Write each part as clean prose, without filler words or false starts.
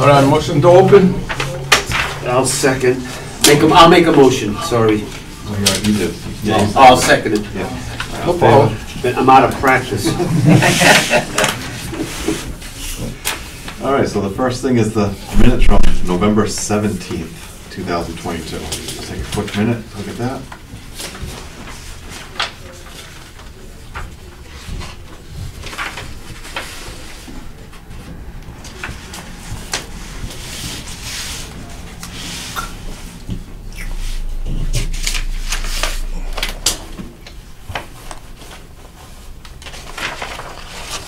All right, motion to open. I'll second. I'll make a motion, sorry. You did. Yeah. I'll second it. Yeah. No problem. I'm out of practice. All right, so the first thing is the minutes from November 17th, 2022. Let's take a quick minute, look at that.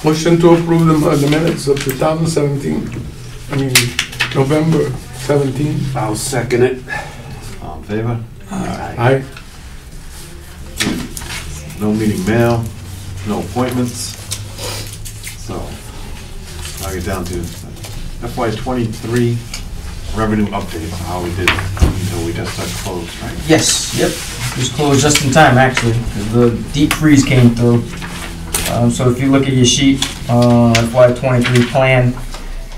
Motion to approve the minutes of 2017. I mean, November 17. I'll second it. All in favor? Aye. No meeting mail, no appointments. So, now get down to FY23 revenue update on how we did until we just started closed, right? Yes, yep. It was closed just in time, actually, because the deep freeze came through. So if you look at your sheet, FY23 plan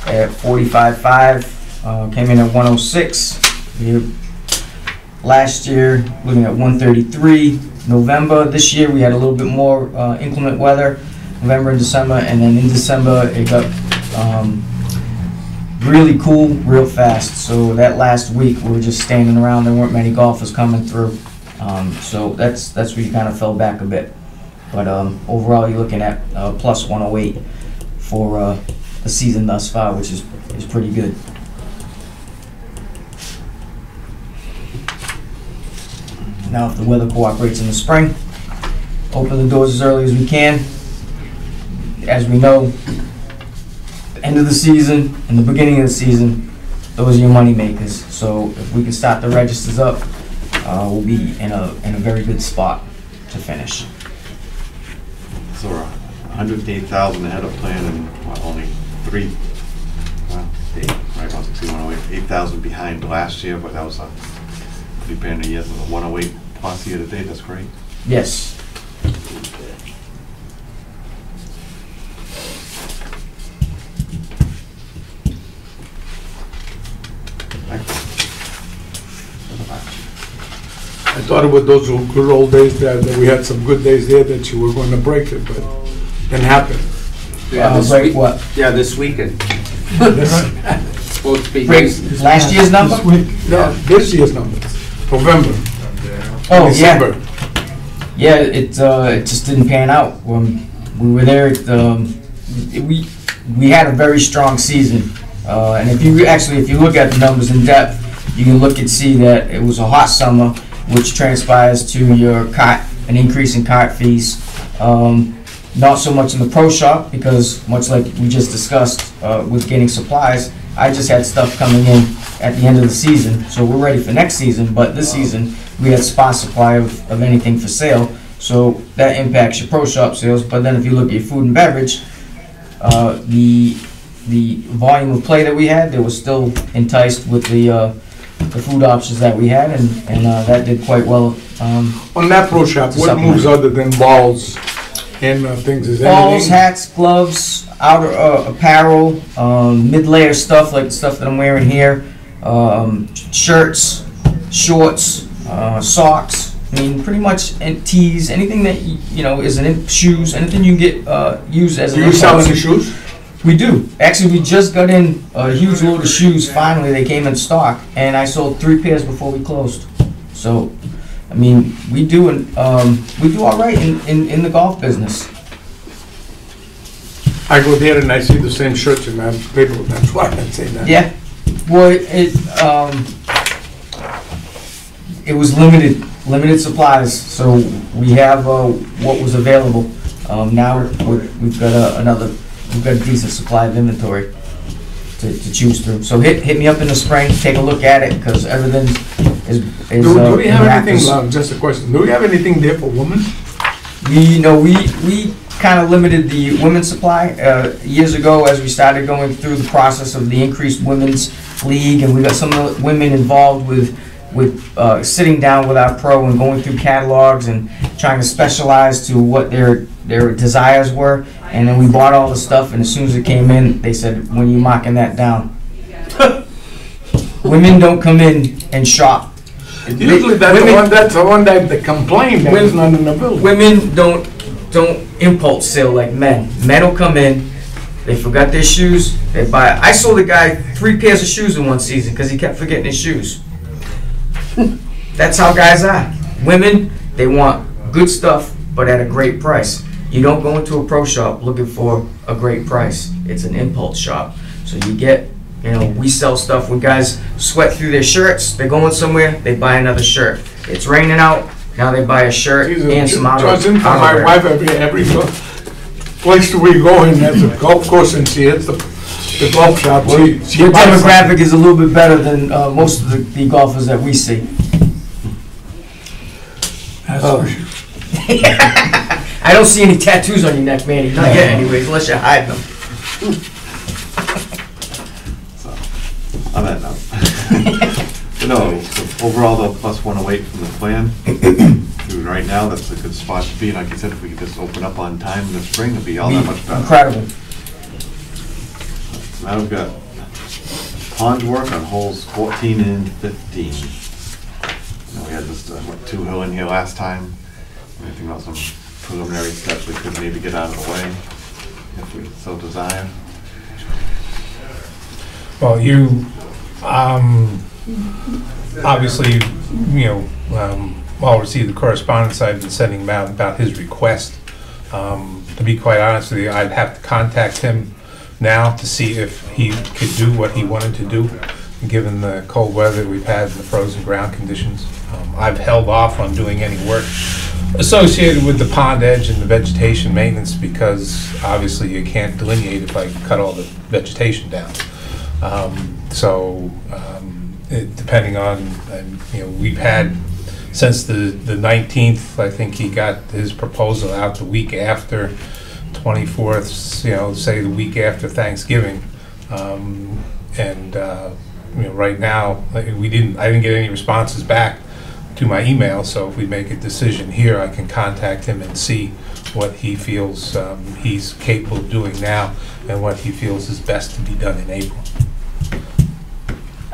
at 45.5, came in at 106. Last year, looking at 133. November, this year we had a little bit more inclement weather, November and December, and then in December it got really cool real fast. So that last week we were just standing around, there weren't many golfers coming through. So that's where you kind of fell back a bit. But overall, you're looking at plus 108 for the season thus far, which is pretty good. Now, if the weather cooperates in the spring, open the doors as early as we can. As we know, the end of the season and the beginning of the season, those are your money makers. So if we can start the registers up, we'll be in a very good spot to finish. So we're 108,000 ahead of plan and what, only 8, right, 8,000 behind last year, but that was a pretty banner year, so the 108 plus year to date, that's great. Yes. I thought it was those good old days that we had some good days there that you were going to break it, but didn't happen. Break what? Yeah, this weekend. Supposed to be Break last year's number? No, this year's numbers. November. Oh, December. Yeah, it just didn't pan out. When we were there, we had a very strong season, and if you look at the numbers in depth, you can look and see that it was a hot summer, which transpires to an increase in cart fees. Not so much in the pro shop, because much like we just discussed with getting supplies, I just had stuff coming in at the end of the season, so we're ready for next season. But this season we had sparse supply of anything for sale, so that impacts your pro shop sales. But then if you look at your food and beverage, the volume of play that we had, they were still enticed with the food options that we had, and that did quite well. On that pro shop, what moves other than balls and things? Is Balls, anything? hats, gloves, outer apparel, mid-layer stuff like the stuff that I'm wearing here, shirts, shorts, socks. I mean, pretty much tees, anything that is shoes, anything you can get used as. Do you sell any shoes? We do. Actually, we just got in a huge load of shoes. Finally, they came in stock, and I sold 3 pairs before we closed. So, I mean, we do all right in the golf business. I go there and I see the same shirts in that paper. That's why I say that. Yeah. Well, it was limited supplies, so we have what was available. Now we've got we've got a decent supply of inventory to choose through. So hit me up in the spring, take a look at it, because everything is Do we have anything? Just a question. Do we have anything there for women? We kind of limited the women's supply years ago as we started going through the process of the increased women's league, and we got some of the women involved with sitting down with our pro and going through catalogs and trying to specialize to what their desires were. And then we bought all the stuff, and as soon as it came in, they said, "When are you marking that down?" Women don't come in and shop. Usually that's the one that they complain that is not in the building. Women don't impulse sell like men. Men will come in, they forgot their shoes, they buy it. I sold a guy 3 pairs of shoes in one season because he kept forgetting his shoes. That's how guys are. Women, they want good stuff, but at a great price. You don't go into a pro shop looking for a great price. It's an impulse shop. So you get, we sell stuff when guys sweat through their shirts, they're going somewhere, they buy another shirt. It's raining out, now they buy a shirt and some outerwear. My wife every place we go in, there's a golf course, and she hits the golf shop. Your demographic is a little bit better than most of the golfers that we see. That's for sure. I don't see any tattoos on your neck, Manny. Not yet, anyways, unless you're hiding them. So, on that note. No, so overall, the plus 108 from the plan. Right now, that's a good spot to be. Like you said, if we could just open up on time in the spring, it'd be all that much better. Incredible. Now we've got pond work on holes 14 and 15. We had just 2 hill in here last time. Anything about some preliminary steps we could maybe get out of the way if we so desire. Well, you obviously, all received the correspondence I've been sending him out about his request. To be quite honest with you, I'd have to contact him now to see if he could do what he wanted to do, given the cold weather we've had and the frozen ground conditions. I've held off on doing any work associated with the pond edge and the vegetation maintenance because obviously you can't delineate if I cut all the vegetation down. Depending on, we've had since the 19th, I think he got his proposal out the week after 24th, say the week after Thanksgiving. Right now, I didn't get any responses back to my email, so if we make a decision here, I can contact him and see what he feels he's capable of doing now and what he feels is best to be done in April.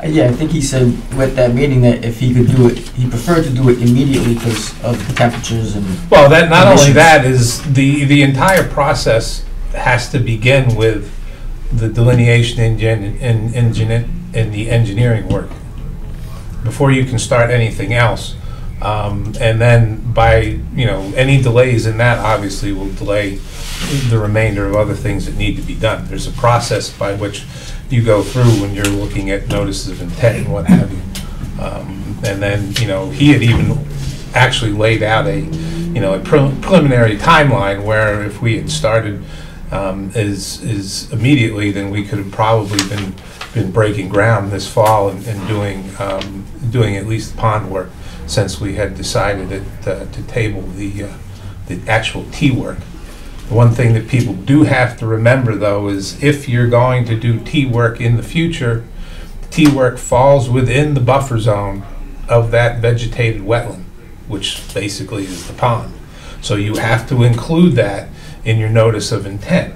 Yeah, I think he said with that meeting that if he could do it, he preferred to do it immediately because of the temperatures and. Well, that not only that is the entire process has to begin with the delineation and the engineering work before you can start anything else. And then by any delays in that obviously will delay the remainder of other things that need to be done. There's a process by which you go through when you're looking at notices of intent and what have you. And then, he had even actually laid out a preliminary timeline where if we had started is immediately, then we could have probably been breaking ground this fall and doing at least pond work, since we had decided to table the actual T work. The one thing that people do have to remember, though, is if you're going to do T work in the future, T work falls within the buffer zone of that vegetated wetland, which basically is the pond. So you have to include that in your notice of intent.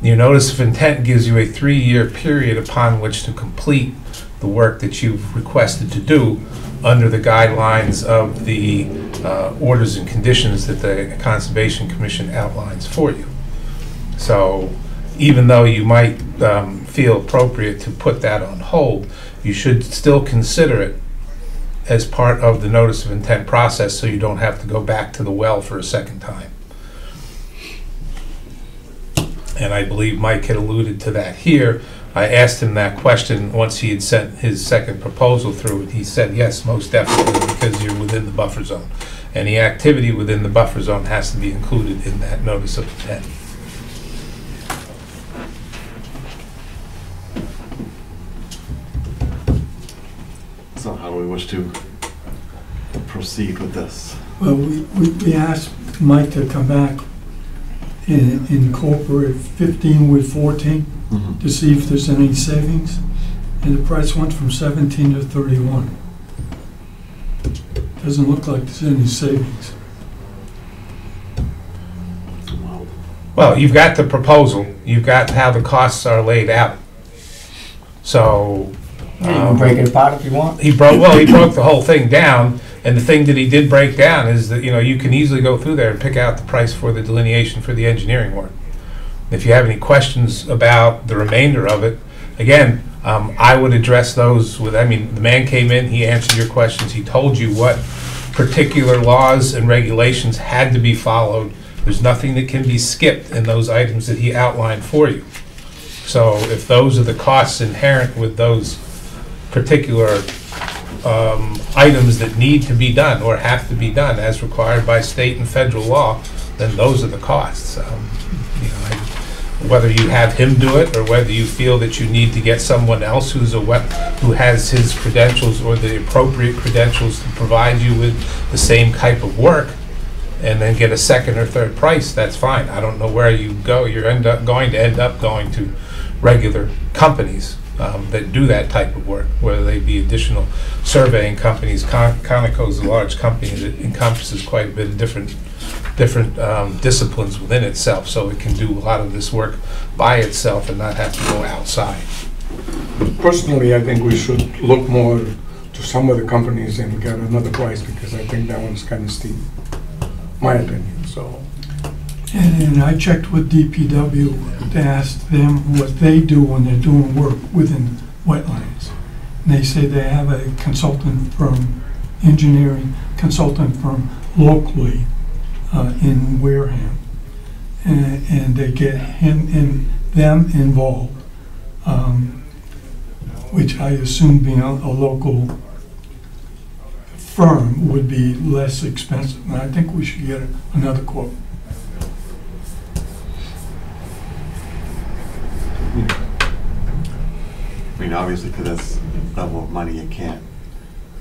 Your notice of intent gives you a 3-year period upon which to complete the work that you've requested to do under the guidelines of the orders and conditions that the Conservation Commission outlines for you. So even though you might feel appropriate to put that on hold, you should still consider it as part of the notice of intent process so you don't have to go back to the well for a second time. And I believe Mike had alluded to that here. I asked him that question once he had sent his second proposal through, and he said, yes, most definitely, because you're within the buffer zone. Any activity within the buffer zone has to be included in that notice of intent. So how do we wish to proceed with this? Well, we asked Mike to come back and incorporate 15 with 14 to see if there's any savings, and the price went from 17 to 31. Doesn't look like there's any savings. Well, you've got the proposal, you've got how the costs are laid out. So You can break it apart if you want. He broke the whole thing down, and the thing that he did break down is that, you can easily go through there and pick out the price for the delineation for the engineering work. If you have any questions about the remainder of it, again, I would address those with, the man came in, he answered your questions, he told you what particular laws and regulations had to be followed. There's nothing that can be skipped in those items that he outlined for you. So if those are the costs inherent with those particular items that need to be done or have to be done as required by state and federal law, then those are the costs. Whether you have him do it or whether you feel that you need to get someone else who has his credentials or the appropriate credentials to provide you with the same type of work, and then get a second or third price, that's fine. I don't know where you go. You're going to end up going to regular companies that do that type of work, whether they be additional surveying companies. Conoco's a large company that encompasses quite a bit of different disciplines within itself, so it can do a lot of this work by itself and not have to go outside. Personally, I think we should look more to some of the companies and get another price, because I think that one's kind of steep, my opinion, so. And I checked with DPW to ask them what they do when they're doing work within wetlands. And they say they have a consultant firm, engineering consultant firm locally in Wareham. And they get them involved, which I assume being a local firm would be less expensive. And I think we should get another quote. Obviously, for this level of money, it can't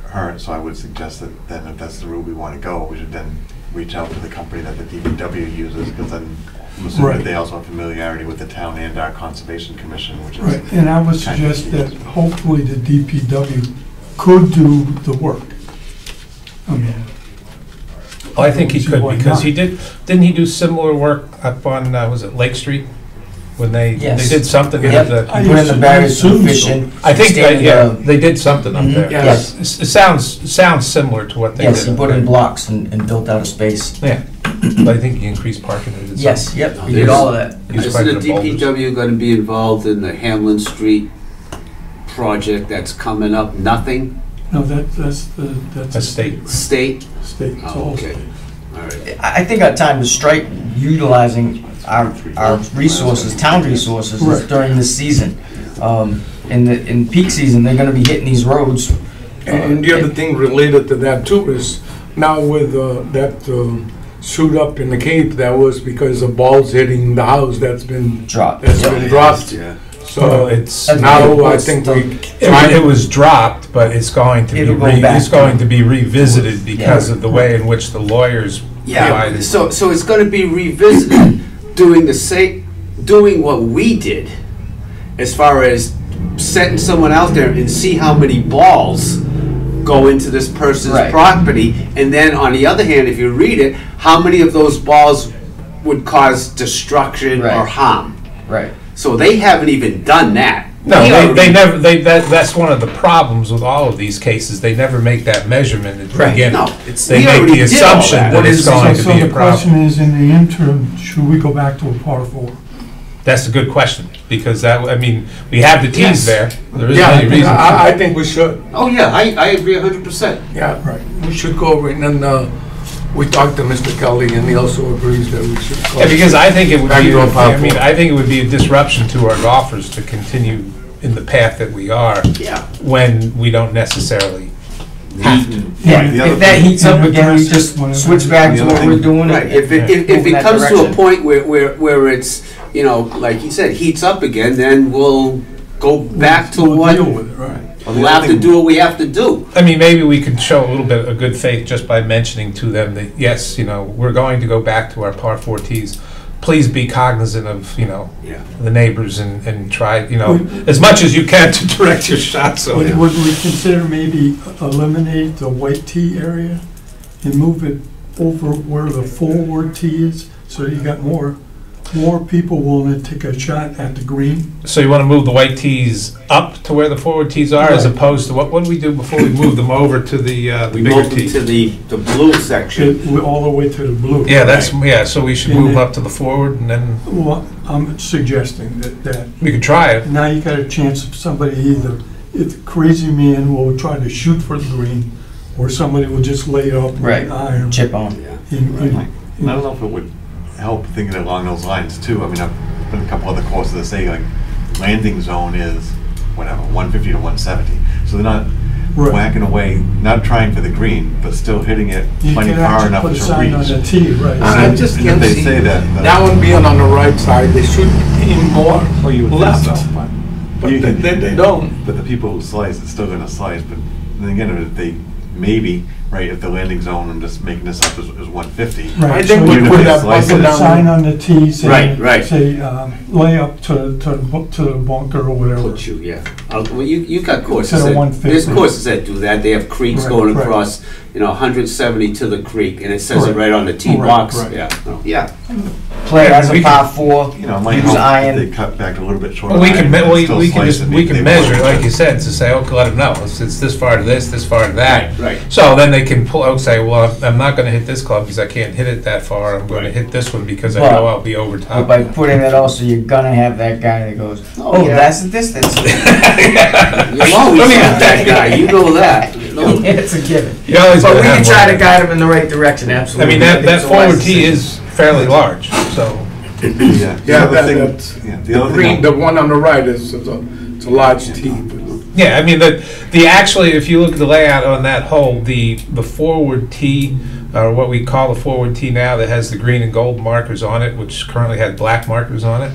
hurt, so I would suggest that then if that's the route we want to go, we should then reach out to the company that the DPW uses, because then I'm assuming that they also have familiarity with the town and our Conservation Commission, which is right. And I would suggest that hopefully the DPW could do the work. I think he could, because didn't he do similar work up on, was it Lake Street? When they did something with the... He put in the barriers to fish in. I think, they did something up there. Yes. It sounds similar to what they did. Yes, he put in blocks and built out a space. Yeah, but I think he increased parking. Yes, yep, he did all of that. Isn't the DPW going to be involved in the Hamlin Street project that's coming up? Nothing? No, that's a state. State? State. Oh, okay. All right. I think our time to strike utilizing our resources, town resources, is during this season. In peak season, they're going to be hitting these roads. And the other thing related to that too is now with that shoot up in the Cape, that was because of balls hitting the house that's been dropped. Yeah. So it's now I think it was dropped, but it's going to be revisited because of the way in which the lawyers provided. So it's going to be revisited, doing what we did, as far as setting someone out there and see how many balls go into this person's property, and then on the other hand, if you read it, how many of those balls would cause destruction or harm. Right. So they haven't even done that. No, they never. That's one of the problems with all of these cases. They never make that measurement at the beginning. No, they make the assumption that it's going to be a problem. So the question is, in the interim, should we go back to a par 4? That's a good question, because we have the teams there. There isn't any reason. I think we should. Oh yeah, I agree 100%. Yeah, right. We should go over it, and then we talked to Mr. Kelly, and he also agrees that we should go. Yeah, because I think it would be. I think it would be a disruption to our golfers to continue in the path that we are. Yeah. When we don't necessarily have to. Yeah. If that heats up again, we just switch back to what we're doing. Right. If it comes to a point where it's, like he said, heats up again, then we'll go back to what. Deal with it, right. We'll have to do what we have to do. Maybe we could show a little bit of good faith just by mentioning to them that, yes, we're going to go back to our par 4 tees. Please be cognizant of, the neighbors and try, as much as you can to direct your shots. Would we consider maybe eliminate the white tee area and move it over where the forward tee is, so you got more more people willing to take a shot at the green. So you want to move the white tees up to where the forward tees are, as Right. opposed to, what did we do before we moved them over to the We bigger moved them tees? to the blue section. All the way to the blue. Yeah, so we should move up to the forward, and then Well, I'm suggesting that we could try it. now you got a chance of somebody either, if the crazy man will try to shoot for the green, or somebody will just lay it up with Right. an iron. Chip on. Yeah. And I don't know if it would help thinking along those lines too. I mean, I've been a couple other courses that say like landing zone is whatever, 150 to 170. So they're not Right. whacking away, not trying for the green, but still hitting it You plenty can far actually enough put a to sign on reach. the tee, right. I just And if can't they see say that, that one being on the right side, they should aim more Oh, you would think left. so, But You- they don't. But the people who slice, it's still gonna slice, but then again, if they, maybe, right, if the landing zone, I'm just making this up, is 150. Right. I think So we you put put that slice button Put a sign down. on the tee saying, Right. say, lay up to the bunker or whatever. Put you, yeah. Well, you got courses. To the that- 150. There's courses that do that. They have creeks Right, going right. across, 170 to the creek, and it says it Right. right on the tee Right, box. right. Yeah, yeah. Play it as We a can- par four, You know, it might use help if iron. they cut back a little bit shorter. Well, we can, iron, but we still can slice just, it we if can they measure, want. like you said, to say, okay, let them know, it's this far to this far to that. Right. So then they can pull out, say, well, I'm not gonna hit this club because I can't hit it that far, I'm gonna hit this one because I Well, know I'll be over but top. by putting it also, you're gonna have that guy that goes, oh, yeah. that's the distance. You'll always have that guy. You know that. No. It's a given. You always But we gotta can have try one. to guide him in the right direction, I absolutely. mean, that It's a wise forward tee decision. is fairly large, so. Yeah, Yeah, the other thing, that's- yeah, the other Green, thing, the one on the right is, it's a large tee. Yeah, I mean, the actually, if you look at the layout on that hole, the forward tee, or what we call the forward tee now, that has the green and gold markers on it, which currently has black markers on it,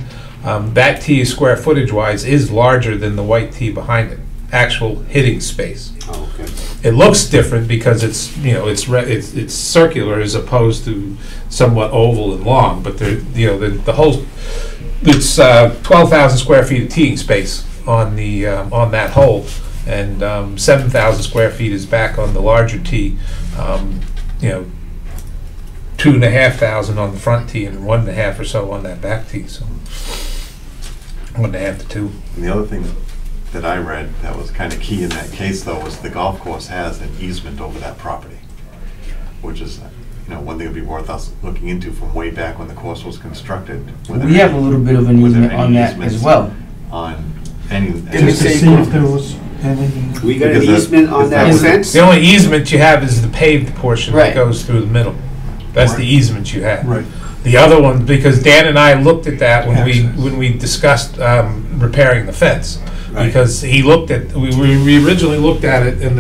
that tee, square footage wise, is larger than the white tee behind it, actual hitting space. Oh, okay. It looks different because it's, it's circular as opposed to somewhat oval and long, but the whole, it's 12,000 square feet of teeing space on the on that hole, and 7,000 square feet is back on the larger tee. 2,500 on the front tee and 1.5 or so on that back tee. So 1.5 to 2. and the other thing that I read that was kind of key in that case though was the golf course has an easement over that property, which is, one thing would be worth us looking into from way back when the course was constructed. Were there We have a any- little bit of an were there easement any on that easements as well. On any. the Just to same see if there was anything. We got an Because that- easement on is that that what- fence? The only easement you have is the paved portion that Right. goes through the middle. That's the easement you have. Right. The other one, because Dan and I looked at that when Access. we discussed repairing the fence. Right. Because he looked at, we originally looked at it and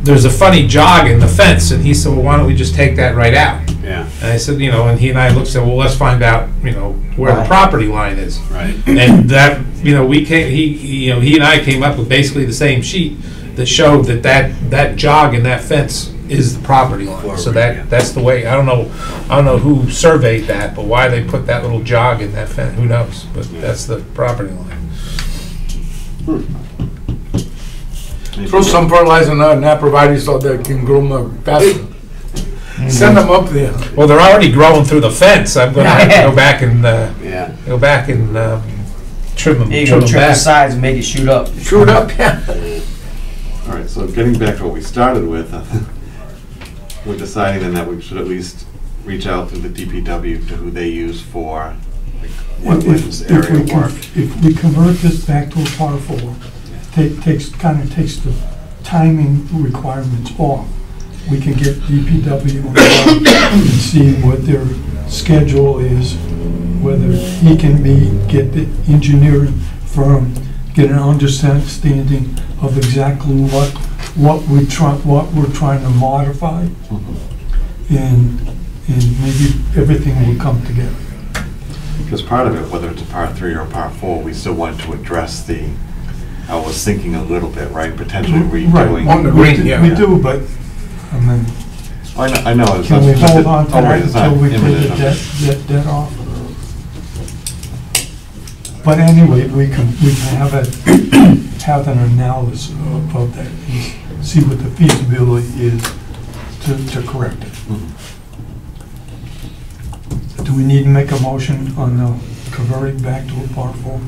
there's a funny jog in the fence, and he said, well, why don't we just take that right out? Yeah, And I said, and he and I looked, said, well, let's find out, where the Right. property line is. right. And that, we came, he and I came up with basically the same sheet that showed that jog in that fence is the property line. So Forward, yeah. that's the way, I don't know who surveyed that, but why they put that little jog in that fence, who knows? But that's the property line. Throw some fertilizer on that, provided so they can grow more faster. Send them up there. Well, they're already growing through the fence. I'm gonna have to go back and, Yeah. trim them, There you trim go, them trim the back. sides and make it shoot up. Shoot up, yeah. All right, so getting back to what we started with, we're deciding then that we should at least reach out to the DPW to who they use for wetlands area work. If we convert this back to a par four, takes the timing requirements off. We can get DPW on board and see what their schedule is, whether he can get the engineering firm, get an understanding of exactly what we're trying to modify, and maybe everything will come together. Because part of it, whether it's a par 3 or a par 4, we still want to address I was thinking a little bit, right, potentially redoing. On the green, yeah. We do, but, I mean, I know. it's can we not- hold on to oh, that right, it's not until we clear imminent, the okay. debt off? But anyway, we can have an analysis of that, and see what the feasibility is to correct it. Mhm. Do Do we need to make a motion on converting back to a Part 4? I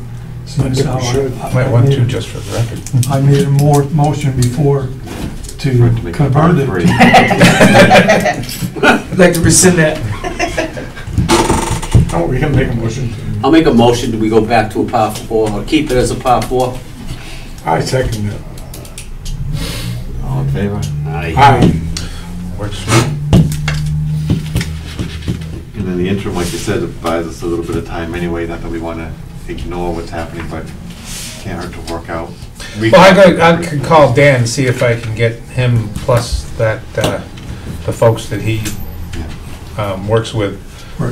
think we should. Might want to, just for the record. I made a motion before to make it convert Part it. 3. I'd like to rescind that. Oh, we can make a motion. I'll make a motion, do we go back to a Part 4, or keep it as a Part 4? I second it. All in favor? Aye. Works for me. And in the interim, like you said, it buys us a little bit of time anyway, not that we want to ignore what's happening, but can't hurt to work out. Well, I could call Dan and see if I can get him plus that, the folks that he works with,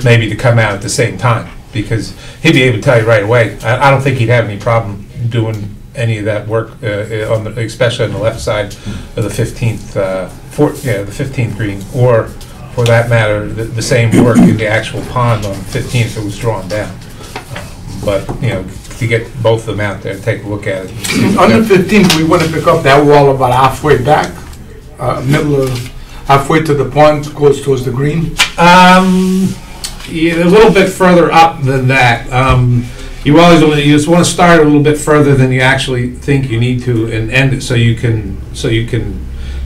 maybe to come out at the same time, because he'd be able to tell you right away. I don't think he'd have any problem doing any of that work, especially on the left side of the 15th, the 15th green, or for that matter, the same work in the actual pond on 15th that was drawn down. But, to get both of them out there and take a look at it. On the 15th, we want to pick up that wall about halfway back, halfway to the pond, goes towards the green. Yeah, a little bit further up than that. You just want to start a little bit further than you actually think you need to, and end it so you can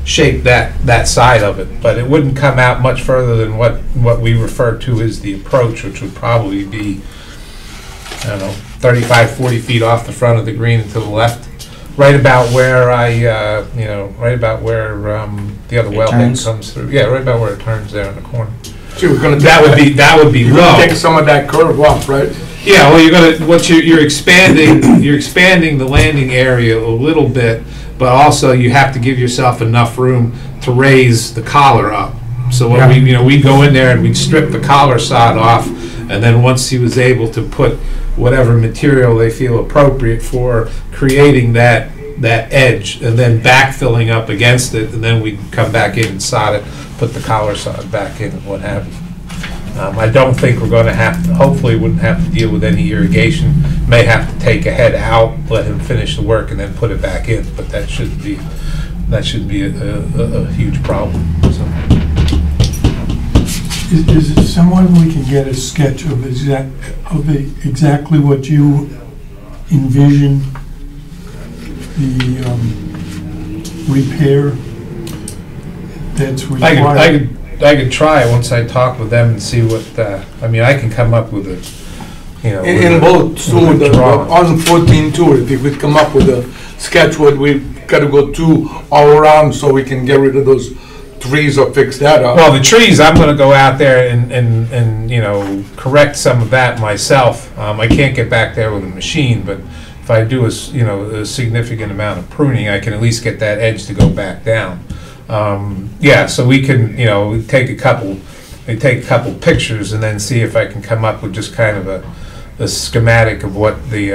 shape that side of it. But it wouldn't come out much further than what we refer to as the approach, which would probably be, I don't know, 35, 40 feet off the front of the green and to the left, right about where right about where the other wellhead comes through. Yeah, right about where it turns there in the corner. See, we're gonna That would be low. take some of that curve off, right? Yeah, well, you're expanding the landing area a little bit, but also you have to give yourself enough room to raise the collar up. So what we'd go in there and we'd strip the collar sod off, and then once he was able to put whatever material they feel appropriate for creating that edge, and then backfilling up against it, and then we'd come back in and sod it, put the collar sod back in and what have you. I don't think we're going to have to, hopefully wouldn't have to deal with any irrigation. May have to take a head out, let him finish the work, and then put it back in, but that shouldn't be a huge problem. So. Is it someone we can get a sketch of exactly what you envision the repair that's required? I could try once I talk with them and see what, I can come up with a, In both, so on 14 too, if we could come up with a sketch, what we've got to go to all around so we can get rid of those trees or fix that up. Well, the trees, I'm gonna go out there and correct some of that myself. I can't get back there with a machine, but if I do a significant amount of pruning, I can at least get that edge to go back down. So we can, take a couple pictures and then see if I can come up with just kind of a schematic of what the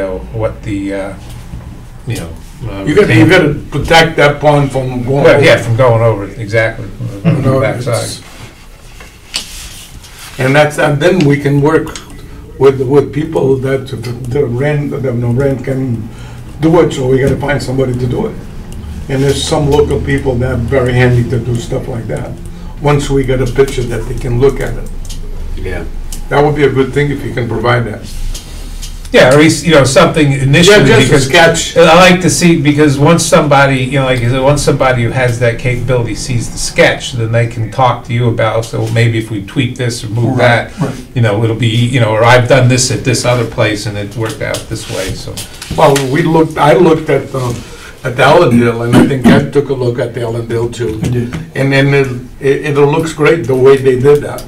you got to protect that pond from going over. Yeah, from going over it, exactly. From the backside. And then we can work with people that the rent can do it, so we got to find somebody to do it. And there's some local people that are very handy to do stuff like that. Once we get a picture that they can look at it. Yeah. That would be a good thing if you can provide that. Yeah, or at least, something initially. Yeah, just a because sketch. I like to see, because once somebody, once somebody who has that capability sees the sketch, then they can talk to you about, so maybe if we tweak this or move that, it'll be, or I've done this at this other place and it worked out this way, so. Well, I looked at the Allendale, and I think Ed took a look at the Allendale too. I did. And then it looks great the way they did that.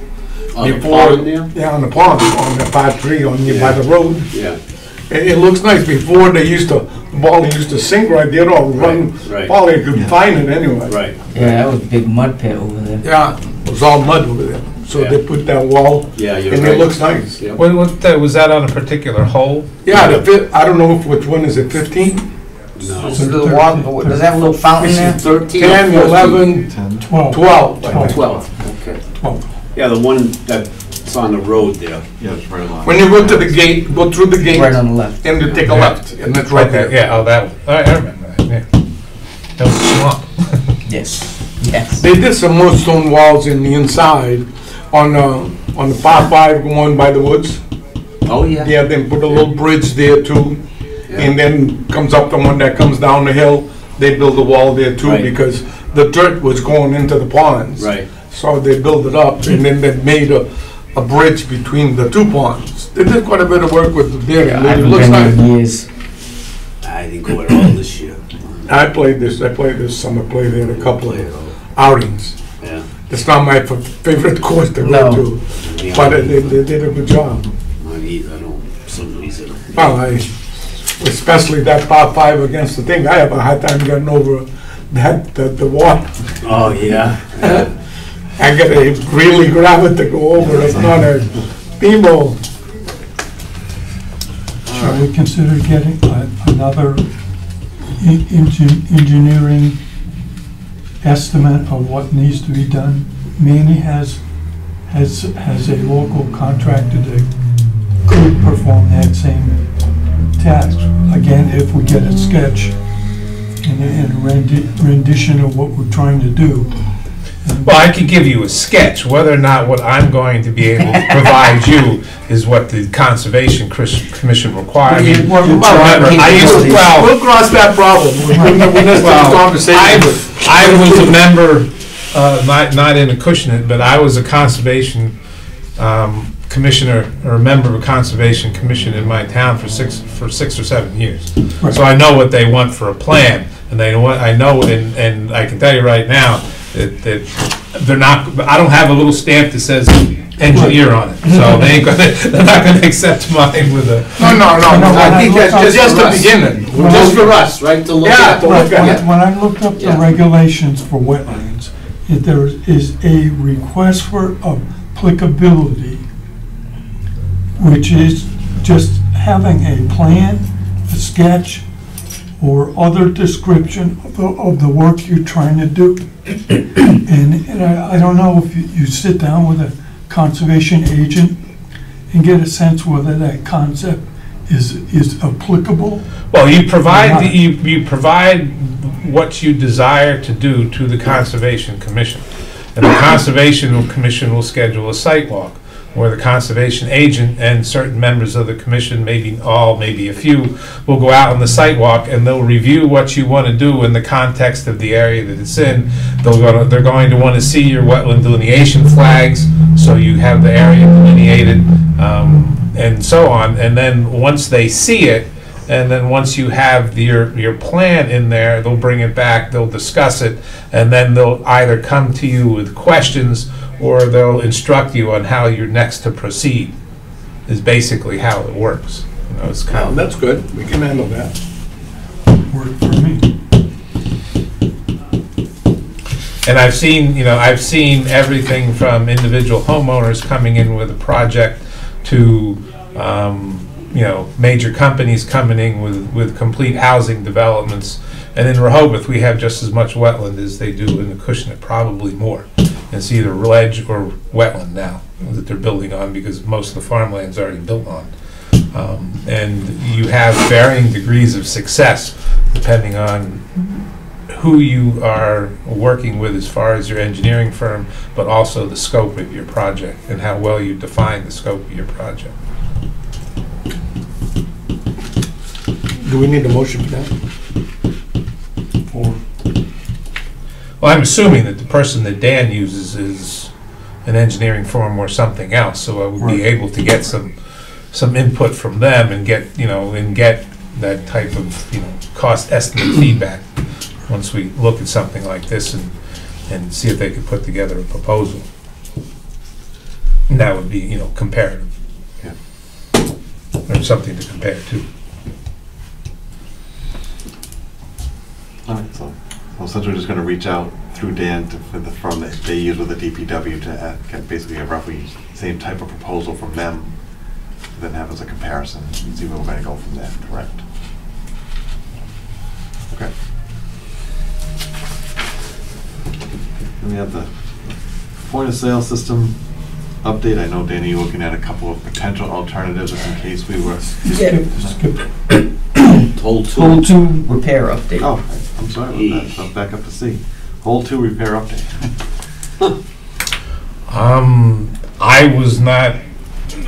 On the pond there? Yeah, on the pond, on the part 3 by the road. Yeah. It looks nice. Before the ball used to sink right there or run. Right. Ball, you could find it anyway. Right. Yeah, that was a big mud pit over there. Yeah, it was all mud over there. So they put that wall, Yeah, you're and right. it looks nice. Yeah. What was that on a particular hole? Yeah, I don't know which one is it, 15? No. So the water, does that have a little fountain there? 13 or 10, 14? 11, 12. 12. 12, okay. 12. Yeah, the one that's on the road there. Yeah, it's right along. When you go to the gate, go through the gate, Right on the left. and you take a left, and it's right there. Yeah, that one. I remember that, yeah. That was a swamp. Yes. Yes. They did some more stone walls in the inside on the par five going by the woods. Oh, yeah. Yeah, then put a little bridge there too, Yeah. and then comes up the one that comes down the hill. They build a wall there too Right. because the dirt was going into the ponds. Right. So they built it up, and then they made a bridge between the two ponds. They did quite a bit of work with the dairy. I It haven't looks been there nice. in years. I didn't go at all this year. I played this summer, played there a couple Play of it all. outings. Yeah. It's not my favorite course to No. go to, Yeah. but they did a good job. I don't, some reason. Well, especially that par five against the thing, I have a hard time getting over that, the water. Oh, yeah. I gotta really grab it to go over, it's not a steamroll. Shall we consider getting another engineering estimate of what needs to be done? Manny has a local contractor that could perform that same task. Again, if we get a sketch and a rendition of what we're trying to do. Well, I could give you a sketch. Whether or not what I'm going to be able to provide you is what the Conservation Commission requires. I mean, remember, We'll cross that problem when this conversation. I was a member, not in Acushnet, but I was a conservation commissioner or a member of a conservation commission in my town for 6 or 7 years. So I know what they want for a plan, and I know, and I can tell you right now that they're not. I don't have a little stamp that says engineer on it, so they're not gonna accept mine with a. No, I think that's just the beginning. Just for us, right, to look Yeah, at. to look at. Yeah. When I looked up the Yeah. regulations for wetlands, there is a request for applicability, which is just having a plan, a sketch, or other description of the work you're trying to do. And I don't know if you sit down with a conservation agent and get a sense whether that concept is applicable. Well, you provide you provide what you desire to do to the Conservation Commission, and the Conservation Commission will schedule a site walk where the conservation agent and certain members of the commission, maybe all, maybe a few, will go out on the site walk and they'll review what you want to do in the context of the area that it's in. They're going to want to see your wetland delineation flags, so you have the area delineated, and so on. And then once they see it, and then once you have your plan in there, they'll bring it back, they'll discuss it, and then they'll either come to you with questions or they'll instruct you on how you're next to proceed, is basically how it works. You know, it's kind Well, of, that's good, we can handle that. Work for me. and I've seen everything from individual homeowners coming in with a project to, major companies coming in with complete housing developments. And in Rehoboth, we have just as much wetland as they do in Acushnet, probably more. It's either ledge or wetland now that they're building on, because most of the farmland's already built on. And you have varying degrees of success depending on who you are working with as far as your engineering firm, but also the scope of your project and how well you define the scope of your project. Do we need a motion for that? Well, I'm assuming that the person that Dan uses is an engineering firm or something else, so I would be able to get some input from them and get that type of, cost estimate feedback once we look at something like this and see if they could put together a proposal. And that would be, comparative. Yeah. Or something to compare to. All right, so essentially we're just going to reach out through Dan for the firm that they use with the DPW to get basically a roughly same type of proposal from them, then have as a comparison and see where we're going to go from there, correct? Okay. Then we have the point of sale system update. I know, Danny, you're looking at a couple of potential alternatives just in case we were... Skip. Hole two. Hole 2 repair update. Oh, I'm sorry about that. So back up to C. Hole 2 repair update. I was not,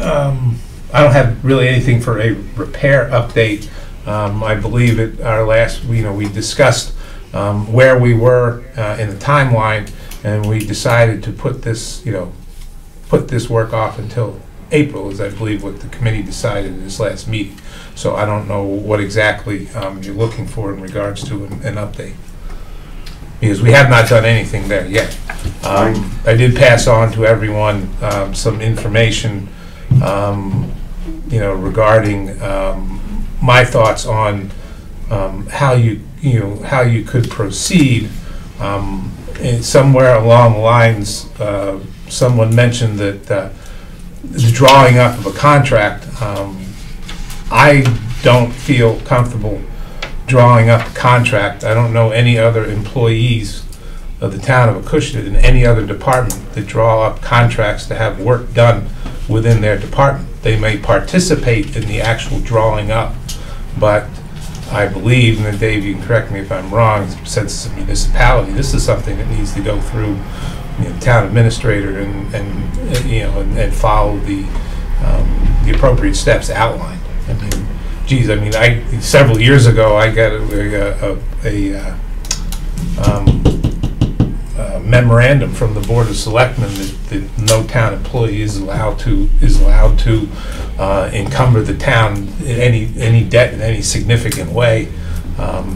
I don't have really anything for a repair update. I believe at our last, we discussed where we were in the timeline, and we decided to put this, put this work off until April, is I believe what the committee decided in this last meeting. So I don't know what exactly you're looking for in regards to an update, because we have not done anything there yet. I did pass on to everyone some information, regarding my thoughts on how you could proceed. And somewhere along the lines, someone mentioned that the drawing up of a contract. I don't feel comfortable drawing up a contract. I don't know any other employees of the town of Acushnet in any other department that draw up contracts to have work done within their department. They may participate in the actual drawing up, but I believe, and then Dave, you can correct me if I'm wrong, since it's a municipality, this is something that needs to go through town administrator and follow the appropriate steps outlined. I mean, geez, several years ago I got a memorandum from the Board of Selectmen that no town employee is allowed to encumber the town in any debt in any significant way,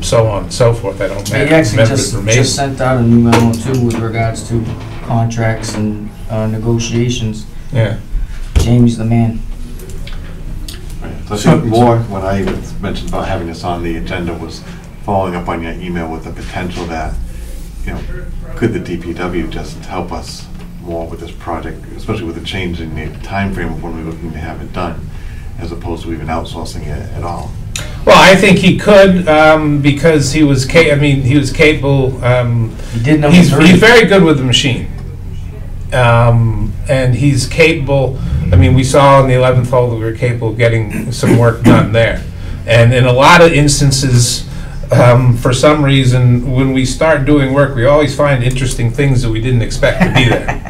so on and so forth. I don't They actually just sent out a new memo too with regards to contracts and negotiations. Yeah. Jamie's the man. Right. So I think more, when I mentioned about having this on the agenda, was following up on your email with the potential that, could the DPW just help us more with this project, especially with the change in the time frame of when we're looking to have it done, as opposed to even outsourcing it at all? Well, I think he could, because he was capable. He did he's very good with the machine, and he's capable. We saw in the 11th hole that we were capable of getting some work done there, and in a lot of instances. For some reason, when we start doing work, we always find interesting things that we didn't expect to be there.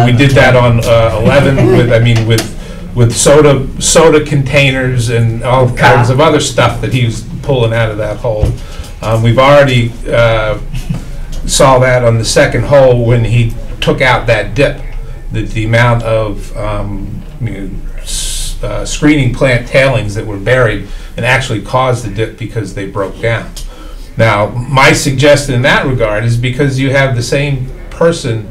We did that on 11 with soda containers and all kinds of other stuff that he was pulling out of that hole. We've already saw that on the second hole when he took out that dip. The amount of screening plant tailings that were buried and actually caused the dip because they broke down. Now, my suggestion in that regard is because you have the same person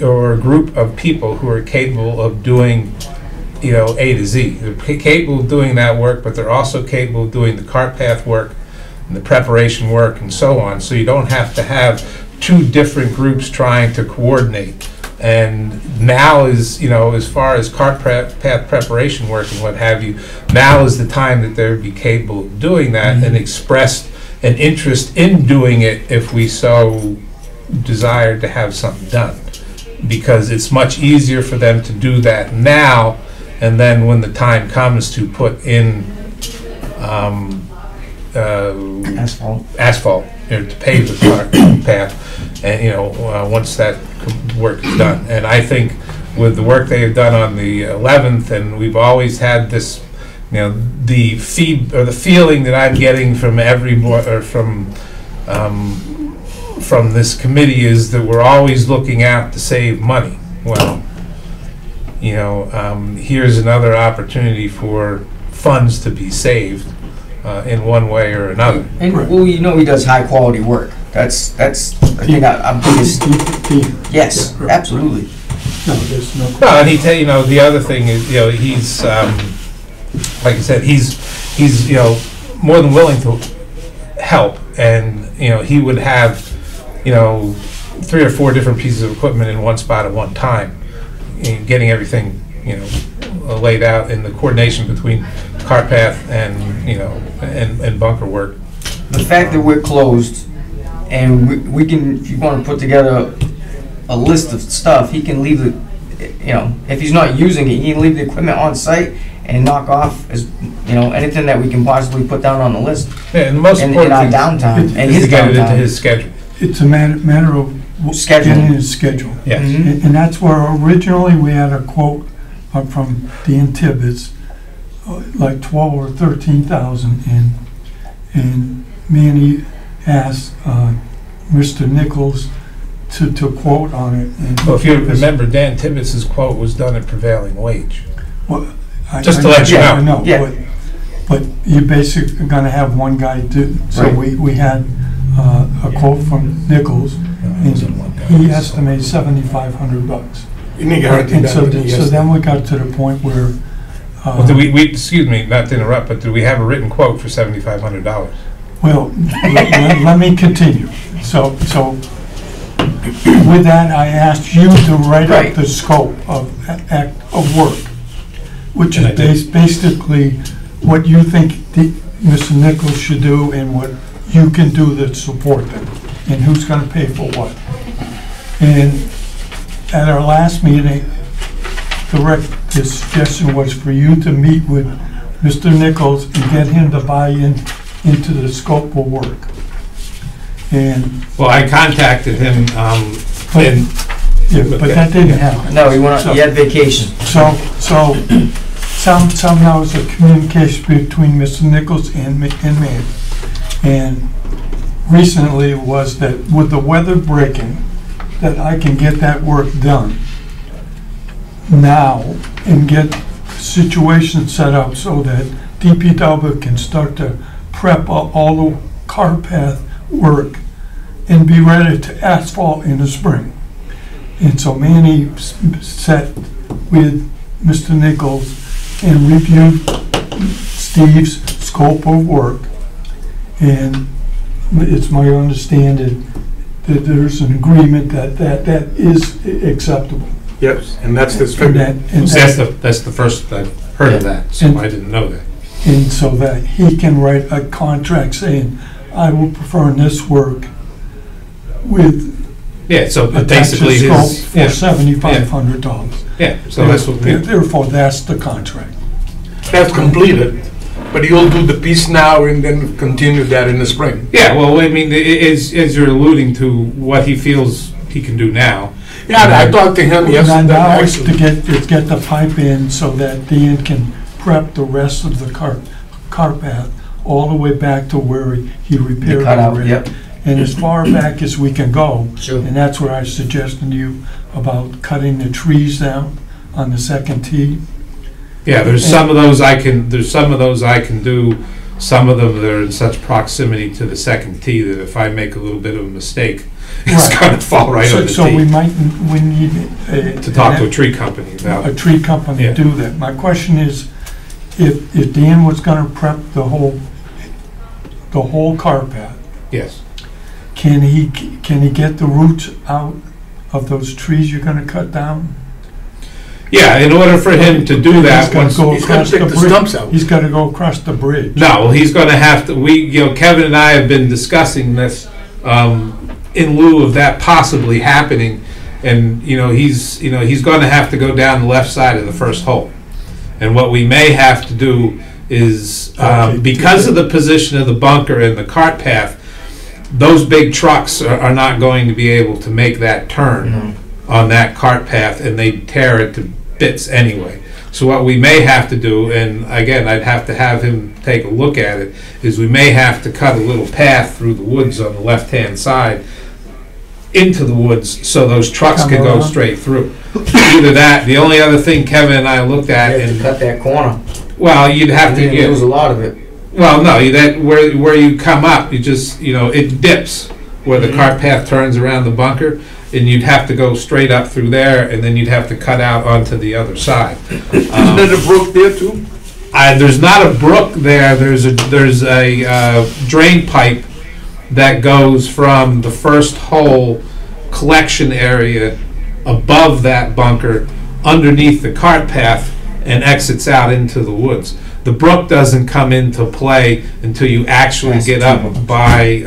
or a group of people who are capable of doing, A to Z. They're capable of doing that work, but they're also capable of doing the cart path work and the preparation work and so on. So you don't have to have two different groups trying to coordinate. And now is, as far as cart path preparation work and what have you, now is the time that they would be capable of doing that and expressed an interest in doing it if we so desired to have something done. Because it's much easier for them to do that now, and then when the time comes to put in asphalt, to pave the cart path, and once that work is done. And I think with the work they have done on the 11th, and we've always had this, the feeling that I'm getting from from this committee is that we're always looking out to save money. Well, here's another opportunity for funds to be saved in one way or another. And he does high quality work. That's I think I'm biggest. Yes, absolutely. No, there's no question. No, and the other thing is, he's like I said, he's more than willing to help, and he would have 3 or 4 different pieces of equipment in one spot at one time, getting everything laid out in the coordination between cart path and and bunker work. The fact that we're closed, and we can, if you want to put together a list of stuff, he can leave if he's not using it, he can leave the equipment on site and knock off anything that we can possibly put down on the list. Yeah, and the most important in our downtime and is his to get it into downtime. his schedule. It's a matter of Schedule. getting his schedule. Yes. Mhm. And that's where originally we had a quote from Dan Tibbetts, like 12 or 13,000, and Manny asked Mr. Nichols to quote on it. And Well, if you remember, Dan Tibbetts' quote was done at prevailing wage. Well, Just to let you I know. Yeah. But you're basically gonna have one guy do, so Right. we had a quote from Nichols, and he estimated $7,500. And he guaranteed And that. so, to me so then we got to the point where, Well, do we, excuse me, not to interrupt, but do we have a written quote for $7,500? well, let me continue. So with that, I asked you to write Right. up the scope of work, which And I is did. basically what you think Mr. Nichols should do and what you can do to support them, and who's gonna pay for what. And at our last meeting, the suggestion was for you to meet with Mr. Nichols and get him to buy into the scope of work. And, Well, I contacted him, and yeah, but that didn't happen. No, he had vacation. So somehow it's a communication between Mr. Nichols and me. And recently was that with the weather breaking, that I can get that work done now and get situations set up so that DPW can start to prep all the car path work and be ready to asphalt in the spring. And so Manny sat with Mr. Nichols and reviewed Steve's scope of work. And it's my understanding that there's an agreement that is acceptable. Yes, and that's this And figure. that's the first I've heard of that, so I didn't know that. And so that he can write a contract saying, I will perform this work with Yeah, so attached basically scope his, for yeah, $7,500. yeah, so that's what, Therefore, that's the contract. That's completed, but you'll do the piece now and then continue that in the spring. yeah, well, I mean, as you're alluding to what he feels he can do now. Yeah, I talked to him yesterday. Now it's to actually. get the pipe in so that Dan can prep the rest of the car path all the way back to where he repaired Cut out, already. yep. And as far back as we can go. Sure. And that's where I suggested to you about cutting the trees down on the second tee. Yeah, there's some of those I can do, some of them that are in such proximity to the second tee that if I make a little bit of a mistake, it's Right. gonna fall right on the So we tee. we need To talk to a tree company about a it. tree company Yeah. to do that. My question is, if Dan was gonna prep the whole car path, Yes. can he get the roots out of those trees you're gonna cut down? Yeah, in order for him to do that, He's gotta once, go He's gonna across pick the the bridge. stumps out. He's gotta go across the bridge. no, well, he's gonna have to, Kevin and I have been discussing this, in lieu of that possibly happening. And, he's gonna have to go down the left side of the first hole. And what we may have to do is, Okay. because of the position of the bunker and the cart path, those big trucks are not going to be able to make that turn on that cart path, and they tear it to bits anyway. So what we may have to do, and again, I'd have to have him take a look at it, is we may have to cut a little path through the woods on the left-hand side into the woods so those trucks Come can go around. straight through. Either that, the only other thing Kevin and I looked You at, have to and, cut that corner. well, you'd have to You get, lose a lot of it. well, no, that, where you come up, you just, it dips where the cart path turns around the bunker, and you'd have to go straight up through there, and then you'd have to cut out onto the other side. Isn't there a brook there too? There's not a brook there, there's a drain pipe that goes from the first hole collection area above that bunker, underneath the cart path, and exits out into the woods. The brook doesn't come into play until you actually get up by,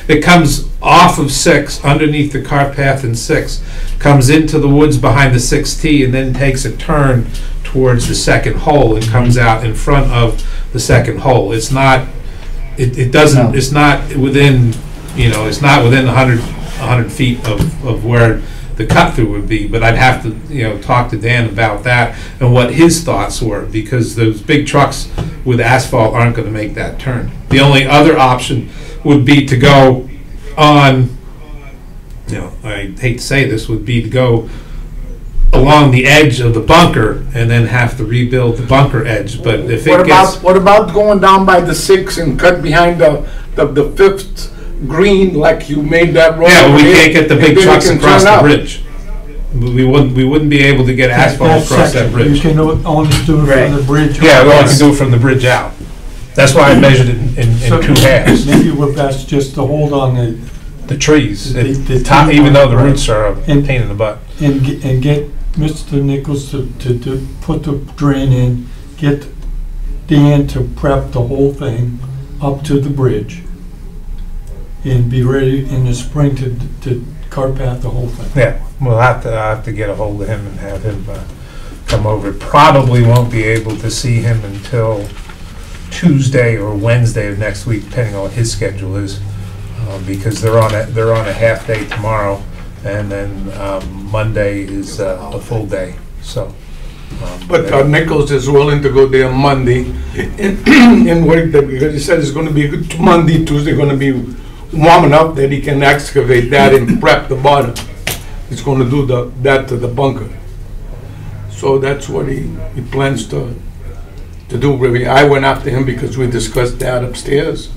it comes off of 6, underneath the cart path in 6, comes into the woods behind the 6th tee, and then takes a turn towards the second hole and comes out in front of the second hole. It's not, it doesn't, No. it's not within, it's not within 100 100 feet of where the cut through would be, but I'd have to, talk to Dan about that and what his thoughts were, because those big trucks with asphalt aren't gonna make that turn. The only other option would be to go on, I hate to say this, would be to go along the edge of the bunker and then have to rebuild the bunker edge, but if it gets... What about going down by the 6 and cut behind the 5th green like you made that road? Yeah, but we over can't get the there, big and then trucks you can across turn the out. bridge. We wouldn't be able to get asphalt across that You bridge. can only do it Right. from the bridge. Yeah, we only can do it from the bridge out. That's why I measured it in So 2 halves. Maybe we're best just to hold on The trees, The top, tree even though the line, roots are a And- pain in the butt. and get Mr. Nichols to put the drain in, get Dan to prep the whole thing up to the bridge, and be ready in the spring to cart path the whole thing. Yeah, I'll have to get a hold of him and have him come over. Probably won't be able to see him until Tuesday or Wednesday of next week, depending on what his schedule is, because they're on a half day tomorrow, and then Monday is a full day. So. But Nichols is willing to go there Monday and work there, because he said it's going to be good Monday, Tuesday going to be warm enough that he can excavate that and prep the bottom. He's going to do that to the bunker. So that's what he plans to do. Really, I went after him because we discussed that upstairs,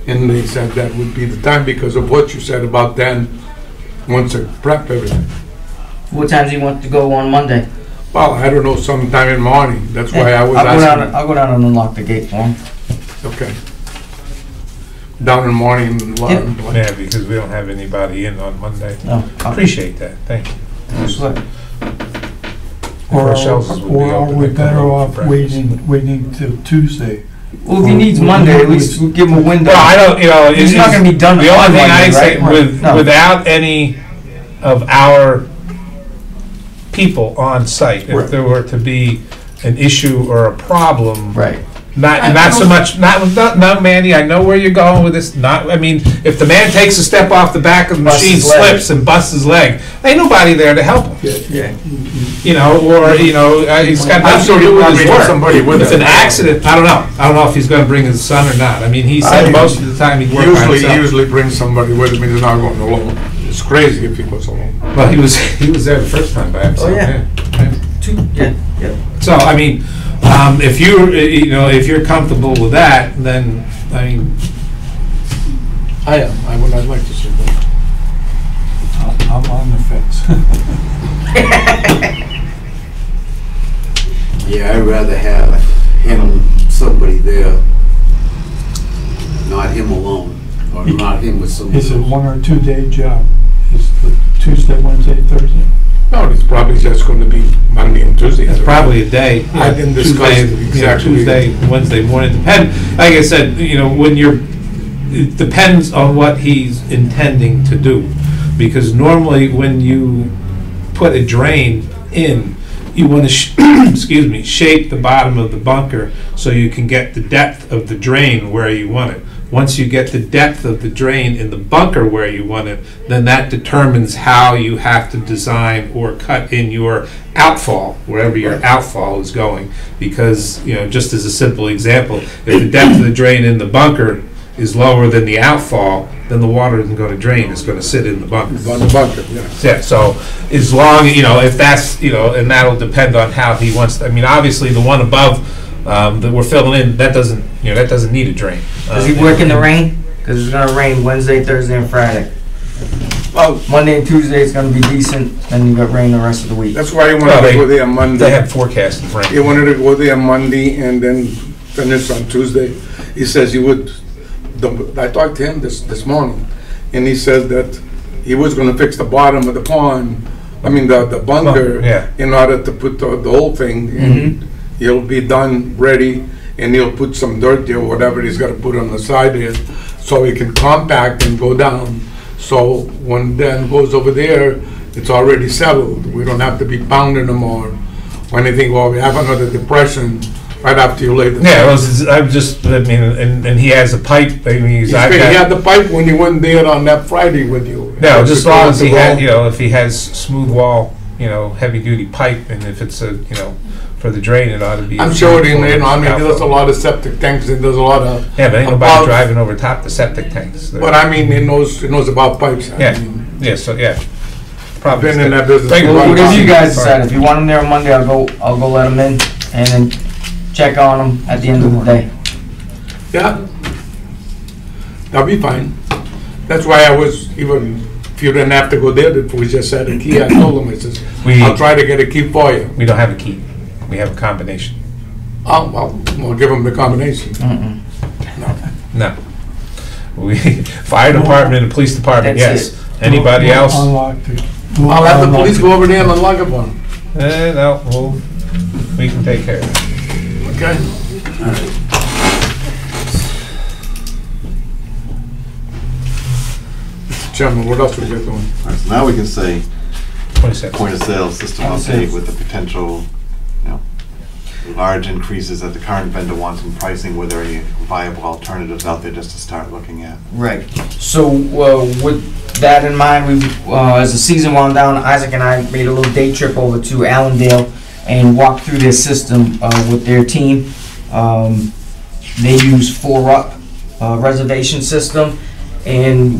and they said that would be the time because of what you said about then once I prep everything. What time do you want to go on Monday? Well, I don't know, sometime in the morning. That's why I was asking. I'll go down and unlock the gate for him. Okay. Down in the morning. Yeah, because we don't have anybody in on Monday. No. Appreciate that, thank you. Absolutely. Or Rochelle's would be are open we to come better over off for breakfast. waiting till Tuesday? Well, if he needs Monday, at least we'll give him a window. Well, I don't, He's not gonna be done The on only thing Monday, I say, right? No. without any of our people on site, if Right. there were to be an issue or a problem, Right. not so much, not Mandy, I know where you're going with this, I mean, if the man takes a step off the back of the Busts machine, his leg. slips and busts his leg, ain't nobody there to help him. Yeah. He's got I'm nothing sure to do he'll with probably his get work. somebody with If him. an accident, I don't know if he's gonna bring his son or not, I mean, he said most of the time he'd work by He himself. usually brings somebody with him. He's not going alone. It's crazy if he goes alone. Well, he was there the first time by himself. Oh, yeah. Yeah. So, I mean, if if you're comfortable with that, then, I mean, I am. I'd like to see that. I'm on the fence. Yeah, I'd rather have somebody there, not him alone, or not him with somebody Is it else. 1 or 2 day job? Is the Tuesday, Wednesday, Thursday? No, it's probably just going to be Monday and Tuesday. it's probably a day. I didn't discuss Tuesday, exactly. Tuesday, Wednesday morning, like I said, when it depends on what he's intending to do. Because normally when you put a drain in, you want to, shape the bottom of the bunker so you can get the depth of the drain where you want it. Once you get the depth of the drain in the bunker where you want it, then that determines how you have to design or cut in your outfall, wherever your outfall is going. Because, just as a simple example, if the depth of the drain in the bunker is lower than the outfall, then the water isn't going to drain, it's going to sit in the bunker. On the bunker, yeah. Yeah, so as long, if that's, and that'll depend on how he wants, I mean, obviously the one above that we're filling in, that doesn't need a drain. Does he work in the rain? Because it's gonna rain Wednesday, Thursday, and Friday. Well, Monday and Tuesday it's gonna be decent, then you got rain the rest of the week. that's why he wanted to go there Monday. They have forecasted rain. He wanted to go there Monday and then finish on Tuesday. He says he would. I talked to him this morning, and he said that he was going to fix the bottom of the pond. I mean the bunker, yeah. in order to put the whole thing. And he'll be done, ready, and he'll put some dirt there, whatever he's got to put on the side there, so he can compact and go down. So when Dan goes over there, it's already settled. We don't have to be pounding them or anything. Well, we have another depression right after you lay the. Yeah, and he has a pipe, I mean, He had the pipe when he went there on that Friday with you, No, just as long as he Wall. had, if he has smooth wall, heavy-duty pipe, and if it's for the drain, it ought to be. I'm sure, there's a lot of septic tanks, and there's a lot of. Yeah, but ain't above- nobody driving over top the septic tanks. But I mean, it knows about pipes. Yeah, yeah. I've been in that business. Thank you. Well, whatever you guys Sorry. decide. If you want them there on Monday, I'll go let them in and then check on them at the end of the day. Yeah, that'll be fine. That's why I was, even if you didn't have to go there, if we just had a key, I told them, I says, I'll try to get a key for you. We don't have a key. We have a combination. We'll give them the combination. No. Fire department and police department, That's yes. Anybody We'll else? unlock the- I'll have the police go over there and unlock it for them. No, we can take care of it. Okay? Mr. Chairman, what else we got going? All right, so now we can say 27. point of sale system update with the potential, large increases that the current vendor wants in pricing. Were there any viable alternatives out there just to start looking at? Right. So with that in mind, we as the season wound down, Isaac and I made a little day trip over to Allendale and walked through their system with their team. They use 4UP reservation system, and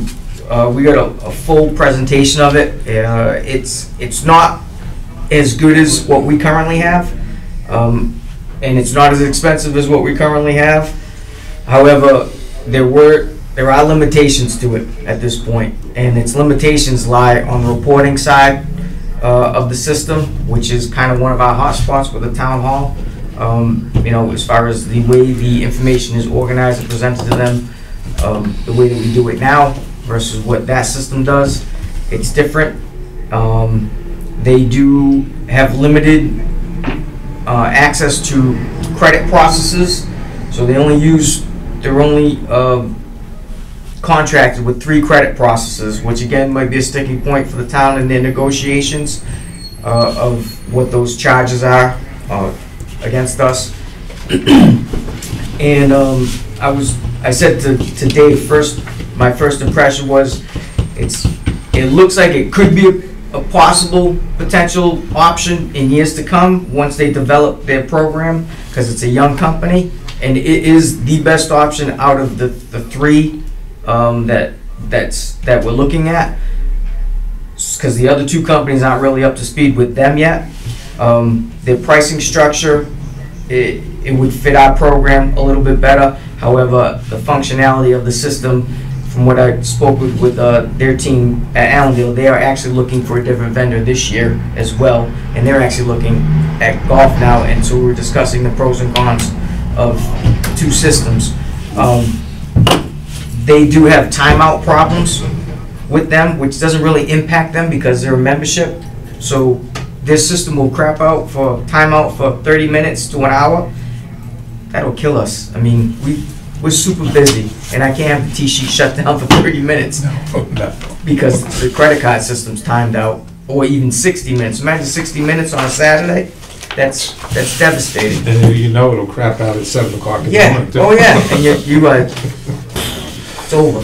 we got a full presentation of it. It's not as good as what we currently have, and it's not as expensive as what we currently have. However, there are limitations to it at this point, and its limitations lie on the reporting side of the system, which is kind of one of our hot spots with the town hall. As far as the way the information is organized and presented to them, the way that we do it now versus what that system does, it's different. They do have limited access to credit processes, so they're only contracted with 3 credit processes, which again might be a sticking point for the town in their negotiations of what those charges are against us. And I said to Dave, my first impression was it looks like it could be a possible potential option in years to come once they develop their program, because it's a young company, and it is the best option out of the 3 that we're looking at, because the other 2 companies aren't really up to speed with them yet. Their pricing structure, it would fit our program a little bit better. However, the functionality of the system, from what I spoke with their team at Allendale, they are actually looking for a different vendor this year as well, and they're actually looking at golf now, and so we're discussing the pros and cons of 2 systems. They do have timeout problems with them, which doesn't really impact them because they're a membership. So this system will crap out for timeout for 30 minutes to an hour. That'll kill us. I mean, we're super busy, and I can't have the T-sheet shut down for 30 minutes No. because the credit card system's timed out, or even 60 minutes. Imagine 60 minutes on a Saturday. That's devastating. And it'll crap out at 7 o'clock in the Yeah. morning. too. Oh yeah. And it's over.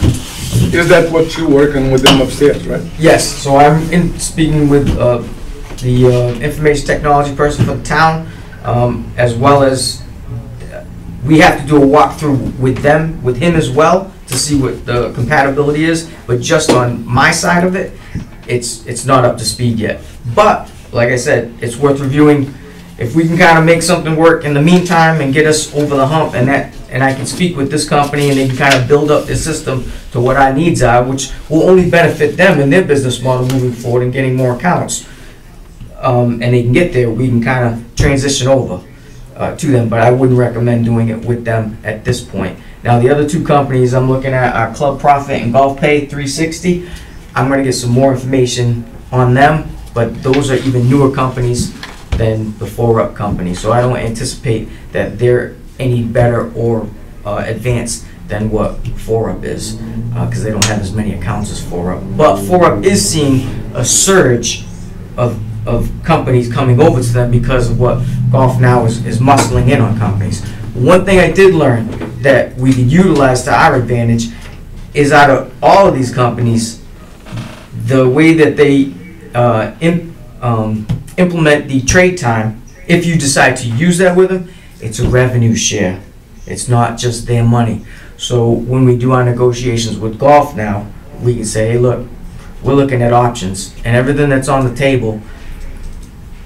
Is that what you're working with them upstairs, right? Yes, so I'm speaking with the information technology person for the town, as well as we have to do a walkthrough with him as well, to see what the compatibility is, but just on my side of it, it's not up to speed yet. But, like I said, it's worth reviewing. If we can kind of make something work in the meantime and get us over the hump, and I can speak with this company and they can kind of build up their system to what our needs are, which will only benefit them in their business model moving forward and getting more accounts. And they can get there, we can kind of transition over to them, but I wouldn't recommend doing it with them at this point. Now, the other 2 companies I'm looking at are Club Profit and Golf Pay 360. I'm going to get some more information on them, but those are even newer companies than the 4UP company, so I don't anticipate that they're any better or advanced than what 4UP is, because they don't have as many accounts as 4UP. But 4UP is seeing a surge of companies coming over to them because of what Golf Now is muscling in on companies. One thing I did learn that we could utilize to our advantage is, out of all of these companies, the way that they implement the trade time, if you decide to use that with them, it's a revenue share. It's not just their money. So when we do our negotiations with golf now, we can say, hey, look, we're looking at options, and everything that's on the table,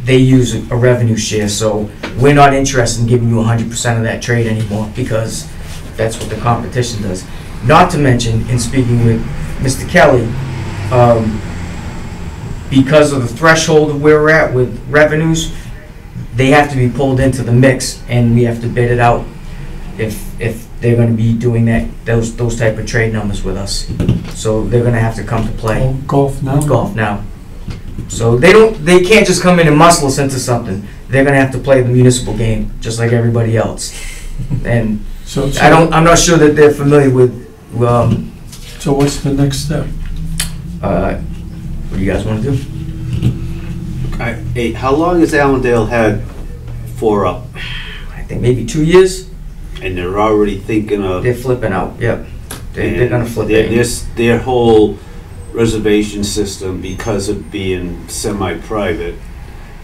they use a revenue share. So we're not interested in giving you 100% of that trade anymore, because that's what the competition does. Not to mention, in speaking with Mr. Kelly, because of the threshold of where we're at with revenues, they have to be pulled into the mix, and we have to bid it out if they're going to be doing those type of trade numbers with us. So they're going to have to come to play. Oh, golf now? Golf now. So they can't just come in and muscle us into something. They're going to have to play the municipal game just like everybody else. And I'm not sure that they're familiar with. So what's the next step? What do you guys want to do? Hey, how long has Allendale had 4 up? I think maybe 2 years. And they're already thinking of... They're flipping out, yep. They're going to flip it. Their whole reservation system, because of being semi-private,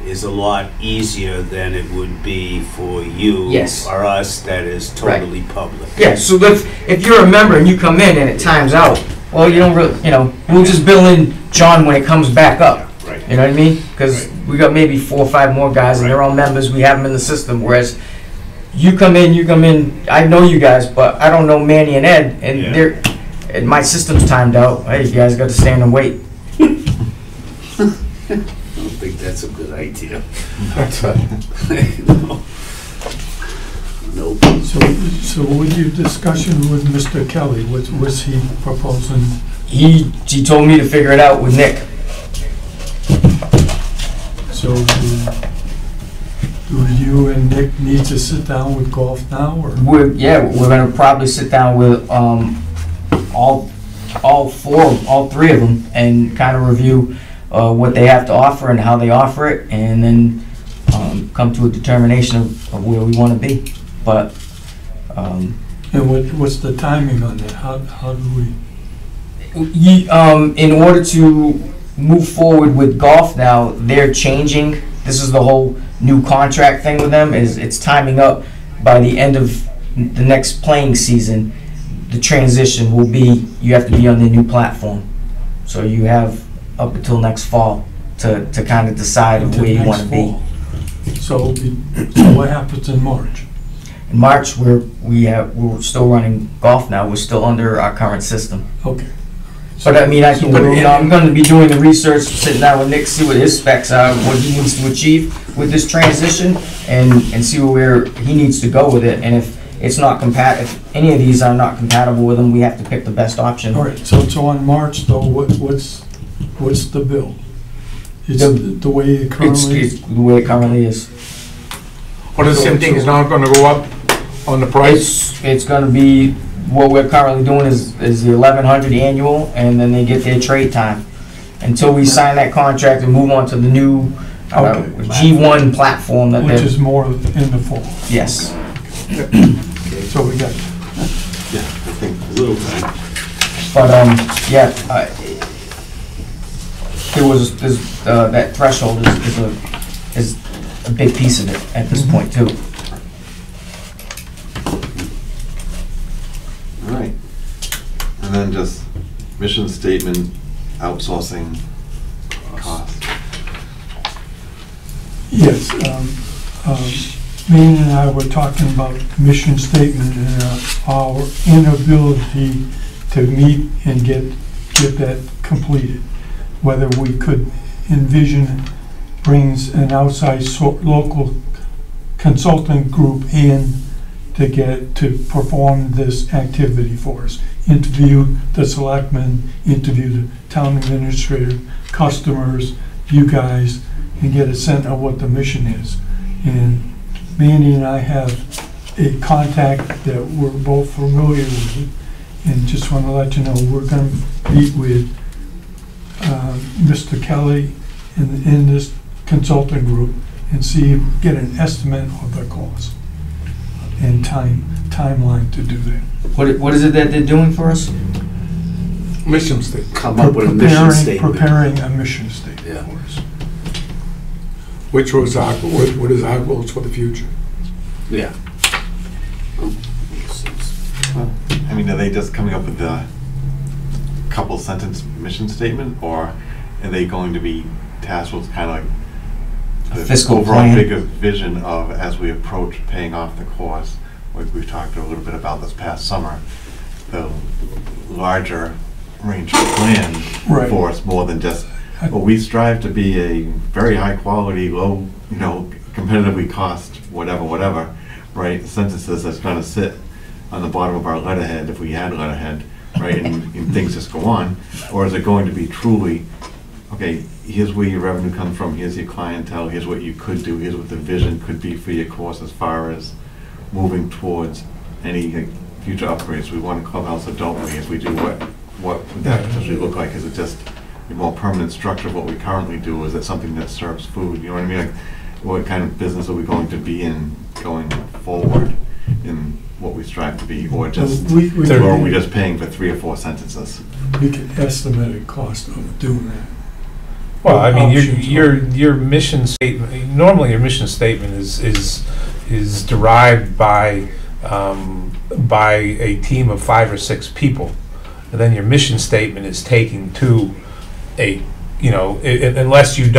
is a lot easier than it would be for you or us that is totally public. Yeah, so if you're a member and you come in and it times out, well, you don't really, we'll just bill in John when it comes back up. Right. You know what I mean? Because we got maybe 4 or 5 more guys and they're all members, we have them in the system, whereas you come in, I know you guys, but I don't know Manny and Ed, and my system's timed out. Hey, you guys got to stand and wait. I don't think that's a good idea. That's right. No. Nope. So with your discussion with Mr. Kelly, what was he proposing? He told me to figure it out with Nick. So do you and Nick need to sit down with golf now, or? We're going to probably sit down with all 3 of them and kind of review what they have to offer and how they offer it, and then come to a determination of where we want to be. But and what's the timing on that? How do we? In order to move forward with golf now, they're changing. This is the whole new contract thing with them. It's timing up by the end of the next playing season. The transition will be, you have to be on the new platform. So you have up until next fall to kind of decide where you want to be. So what happens in March? In March, we're still running golf now. We're still under our current system. Okay. But I mean, I'm going to be doing the research, sitting down with Nick, see what his specs are, what he needs to achieve with this transition, and see where he needs to go with it. And if it's not if any of these are not compatible with him, we have to pick the best option. All right. So on March though, what's the bill? It's the way it currently is. It's the way it currently is. Or the same thing is not going to go up on the price? It's going to be, what we're currently doing is the 1,100 annual, and then they get their trade time until we sign that contract and move on to the new G1 platform which is more in the fall. Yes. So we got. Yeah, I think a little time. But that threshold is a big piece of it at this point too. All right. And then just mission statement, outsourcing costs. Yes. Mean and I were talking about mission statement and our inability to meet and get that completed. Whether we could envision brings an outside local consultant group in to perform this activity for us. Interview the selectmen, interview the town administrator, customers, you guys, and get a sense of what the mission is. And Mandy and I have a contact that we're both familiar with, and just want to let you know we're going to meet with Mr. Kelly in this consulting group and get an estimate of the cost and timeline to do that. What is it that they're doing for us? Mission statement, come up with a mission statement. Preparing a mission statement Yeah. for us. which was our, what is our goals for the future? Yeah. I mean, are they just coming up with a couple sentence mission statement, or are they going to be tasked with kind of like the Fiscal overall plan. bigger vision of, as we approach paying off the course, like we've talked a little bit about this past summer, the larger range plan Right. for us, more than just, well, we strive to be a very high quality, low, competitively cost, whatever, right? Sentences that's gonna sit on the bottom of our letterhead, if we had letterhead, right, and things just go on? Or is it going to be truly, okay, here's where your revenue comes from, here's your clientele, here's what you could do, here's what the vision could be for your course as far as moving towards any future upgrades? We want a clubhouse adult way. If we do, what would that potentially look like? Is it just a more permanent structure of what we currently do? Is it something that serves food? You know what I mean? Like, what kind of business are we going to be in going forward in what we strive to be? Or just, or are we just paying for 3 or 4 sentences? We can estimate a cost of doing that. Well, I mean, Options your mission statement, normally your mission statement is derived by a team of 5 or 6 people. And then your mission statement is taken to unless you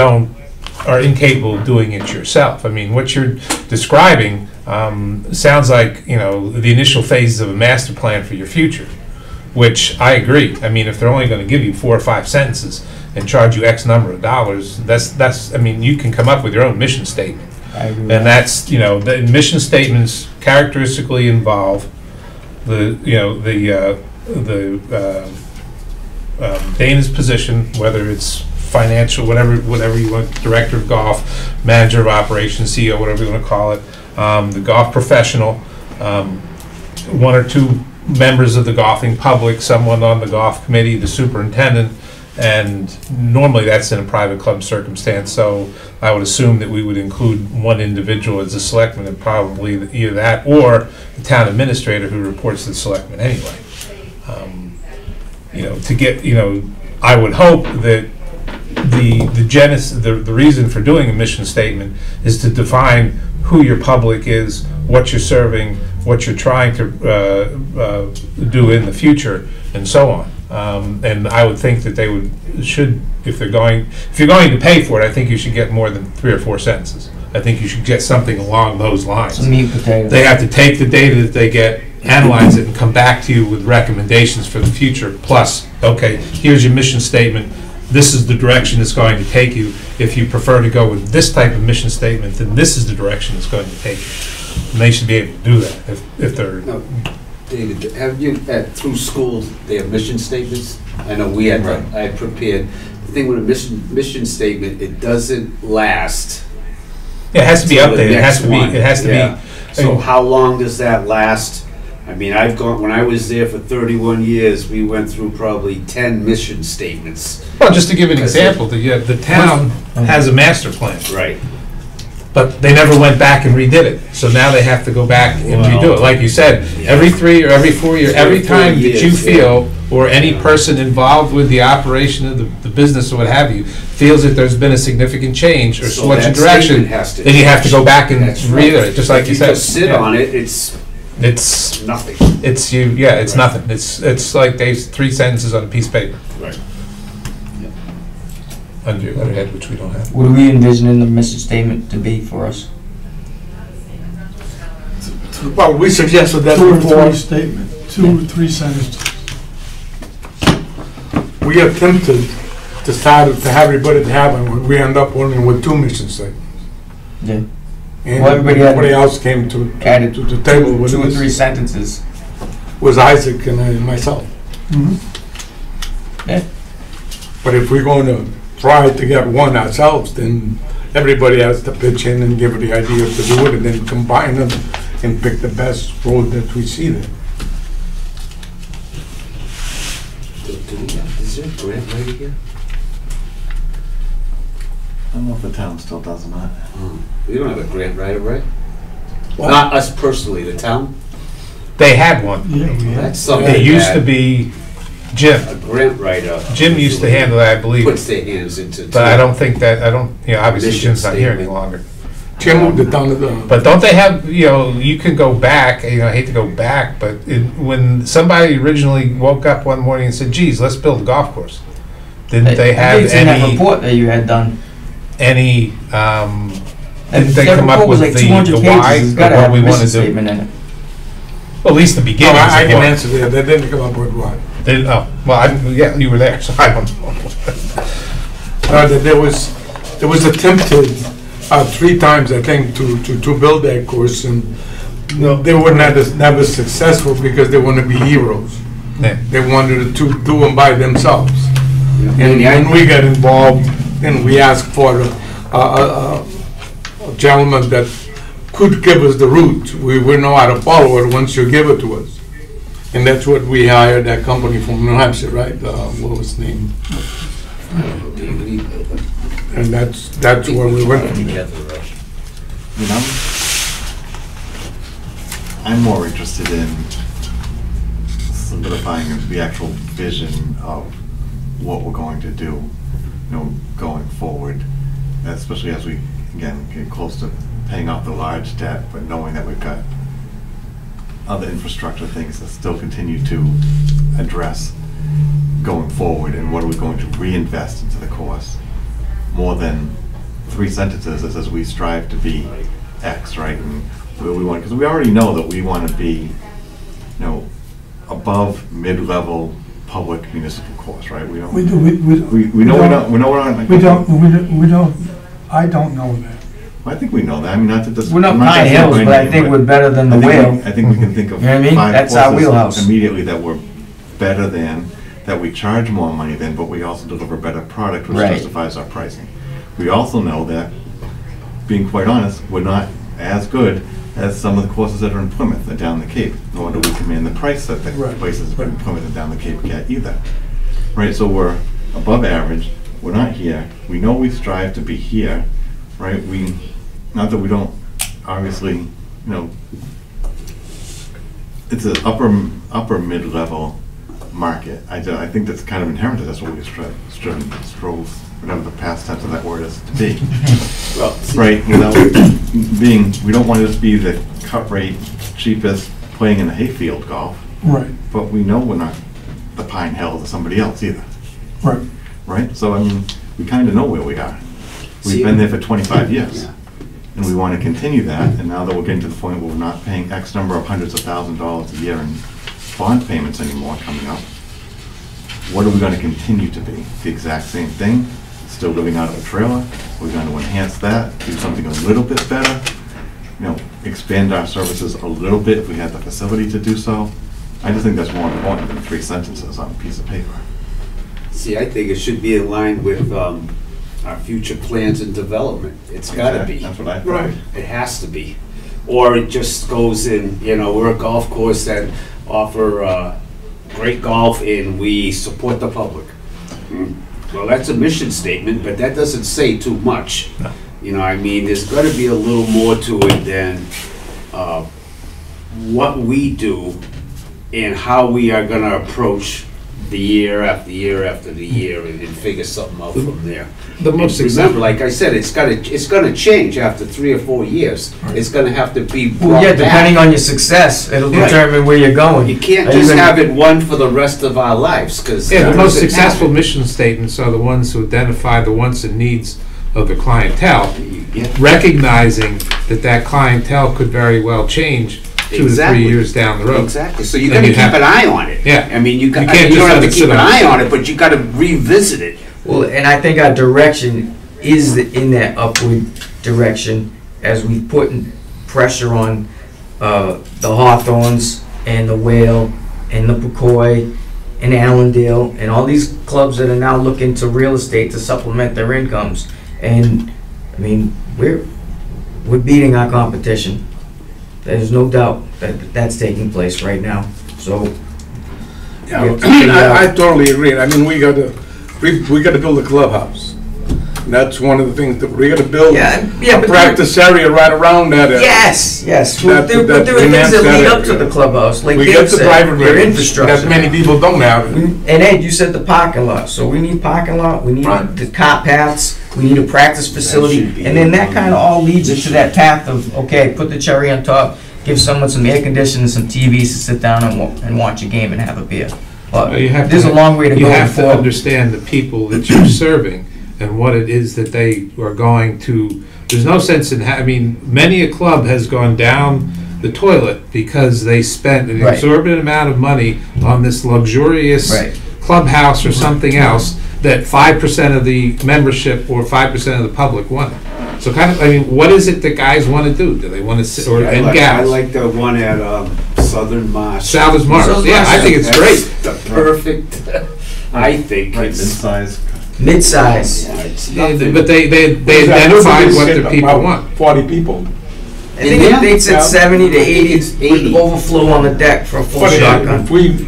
are incapable of doing it yourself. I mean, what you're describing sounds like, the initial phases of a master plan for your future, which I agree. I mean, if they're only going to give you 4 or 5 sentences and charge you X number of dollars, that's you can come up with your own mission statement. I agree with And that. that's, the mission statements characteristically involve Dana's position, whether it's financial, whatever you want, director of golf, manager of operations, CEO, whatever you want to call it, the golf professional, 1 or 2 members of the golfing public, someone on the golf committee, the superintendent, and normally that's in a private club circumstance, so I would assume that we would include 1 individual as a selectman, and probably either that or the town administrator who reports to the selectman anyway. I would hope that the reason for doing a mission statement is to define who your public is, what you're serving, what you're trying to do in the future, and so on. And I would think that if you're going to pay for it, I think you should get more than 3 or 4 sentences. I think you should get something along those lines. Some meat and potatoes. They have to take the data that they get, analyze it, and come back to you with recommendations for the future. Plus, okay, here's your mission statement. This is the direction it's going to take you. If you prefer to go with this type of mission statement, then this is the direction it's going to take you. And they should be able to do that if they're. No, David, have you, through school, they have mission statements? I know we had, I had prepared. The thing with a mission statement, it doesn't last. Yeah, it has to be until the updated. It has next to be. one. It has to Yeah. be. So how long does that last? I mean, when I was there for 31 years, we went through probably 10 mission statements. Well, just to give an example, the town has a master plan, Right. but they never went back and redid it. So now they have to go back and redo it. Like you said, every 3 or every 4 years, every time that you feel, or any person involved with the operation of the business or what have you, feels that there's been a significant change or So selection that direction, statement has to then you have to go back and That's read right. it, just like If you said. just sit Yeah. on it, it's It's nothing. it's Right. nothing. It's like Dave's 3 sentences on a piece of paper Right. under your letterhead, which we don't have. What do we envision in the mission statement to be for us? Well, we suggested that 2 or before. 3 statement, 2 or 3 sentences. We attempted to start to have everybody to have, and we end up only with 2 mission statements. Yeah. And Well, everybody else came to Added the table with 2 or us, 3 sentences. was Isaac and myself. Mhm. Yeah. But if we're going to try to get one ourselves, then everybody has to pitch in and give the idea to do it, and then combine them and pick the best road that we see there. Is there a grant writer here? I don't know if the town still does or not. We don't have a grant writer, right? What? Not us personally, the town? They had one. Yeah, we had. That's something It used to that- be Jim. a grant writer. Jim used to handle that, I believe, Puts their hands into. but I don't think that, obviously Mission Jim's not here any statement. longer. Jim moved it down to the, But don't they have, you can go back, I hate to go back, but when somebody originally woke up one morning and said, geez, let's build a golf course, didn't they have It's in that any, report that you had done. didn't they That come up report was with like 200 the why pages. It's of gotta what have we a want to mission do? statement in it. Well, at least the oh, beginning. I can answer that, they didn't come up with what. Yeah, you were there, so I don't know. That there was attempted 3 times, I think, to build that course, and they were never successful because they want to be heroes. Yeah. They wanted to do them by themselves. Yeah. And when we got involved, and we asked for a gentleman that could give us the route, we know how to follow it once you give it to us. And that's what we hired, that company from New Hampshire, right? What was his name? And that's where we went. I'm more interested in solidifying the actual vision of what we're going to do, going forward, especially as we, again, get close to paying off the large debt, but knowing that we've got other infrastructure things that still continue to address going forward, and what are we going to reinvest into the course, more than 3 sentences that says we strive to be X, right? And where we want, because we already know that we want to be, above mid-level public municipal course, right? We don't. We do, I don't know that. I think we know that. I mean, not that this. We're not I'm Pine saying Hills, we're but I anything, think we're better than the I think whale. I think we can think of You know what I mean? 5 That's our courses wheelhouse. immediately that we're better than, that we charge more money than, but we also deliver better product, which Right. justifies our pricing. We also know that, being quite honest, we're not as good as some of the courses that are in Plymouth and down the Cape, nor do we command the price that the Right. places in Plymouth and down the Cape get either. Right, so we're above average, we're not here, we know we strive to be here, right? Not that we don't, obviously, it's an upper mid-level market. I think that's kind of inherent, that's what we strove, whatever the past tense of that word is, to be. Well, Right, without being, we don't want to just be the cut rate, cheapest, playing in a hayfield golf, Right, but we know we're not the Pine Hills or somebody else either, right. right? So, I mean, we kind of know where we are. We've See- been there for 25 years. Yeah. And we want to continue that, and now that we're getting to the point where we're not paying X number of hundreds of $1,000s a year in bond payments anymore coming up, what are we going to continue to be? The exact same thing? Still living out of a trailer? We're going to enhance that, do something a little bit better, expand our services a little bit if we had the facility to do so. I just think that's more important than 3 sentences on a piece of paper. See, I think it should be in line with our future plans and development. It's gotta be. That's what I thought. Right. It has to be. Or it just goes in, we're a golf course that offer great golf and we support the public. Well, that's a mission statement, but that doesn't say too much. No. There's gotta be a little more to it than what we do and how we are gonna approach the year after year after the year and figure something out from there. The most And remember, like I said, it's gonna change after 3 or 4 years. It's gonna have to be Well, brought yeah, back. depending on your success, it'll Right. determine where you're going. You can't Are you just gonna- have it one for the rest of our lives, because. Yeah, the most successful mission statements are the ones who identify the wants and needs of the clientele, recognizing that clientele could very well change 2 to 3 years down the road. Exactly, so you And gotta you keep have- an eye on it. Yeah. You can't don't just have let to it keep sit an on eye the on it, but you gotta revisit it. Well, and I think our direction is in that upward direction as we put pressure on the Hawthorns and the Whale and the Pecoy and Allendale and all these clubs that are now looking to real estate to supplement their incomes. And we're beating our competition. There's no doubt that that's taking place right now. So Yeah, we have to figure out- I totally agree. We gotta build a clubhouse. That's one of the things that we're gonna build Yeah, a but practice area right around that area. Yes, yes. That- There that are things that lead enhance up to that the clubhouse, like We Dave get the said, driving your range infrastructure. that many people don't have. And Ed, you said the parking lot, so we need parking lot, we need Right. the cart paths, we need a practice facility, should be and then that on kind of all leads into that path of, okay, put the cherry on top, give someone some air conditioning, some TVs to sit down and watch a game and have a beer. But You have there's to- a long way to go You have to before. understand the people that you're serving and what it is that they are going to, there's no sense in, I mean, many a club has gone down the toilet because they spent an Right. exorbitant amount of money on this luxurious Right. clubhouse or something else that 5% of the membership or 5% of the public wanted. So kind of, I mean, what is it that guys want to do? Do they want to sit, or, I and like, I gals? like the one at Southern Marsh. Salvage Mars, Salvage yeah, I Mars, think it's That's great. the perfect, I think. Right, it's- mid-size. Mid-size. Yeah, it's Yeah, nothing. but they identified what the people want. 40 people. I think Yeah. they said Yeah. 70 to 80 It's 80. with overflow on the deck for a full But shotgun. if we,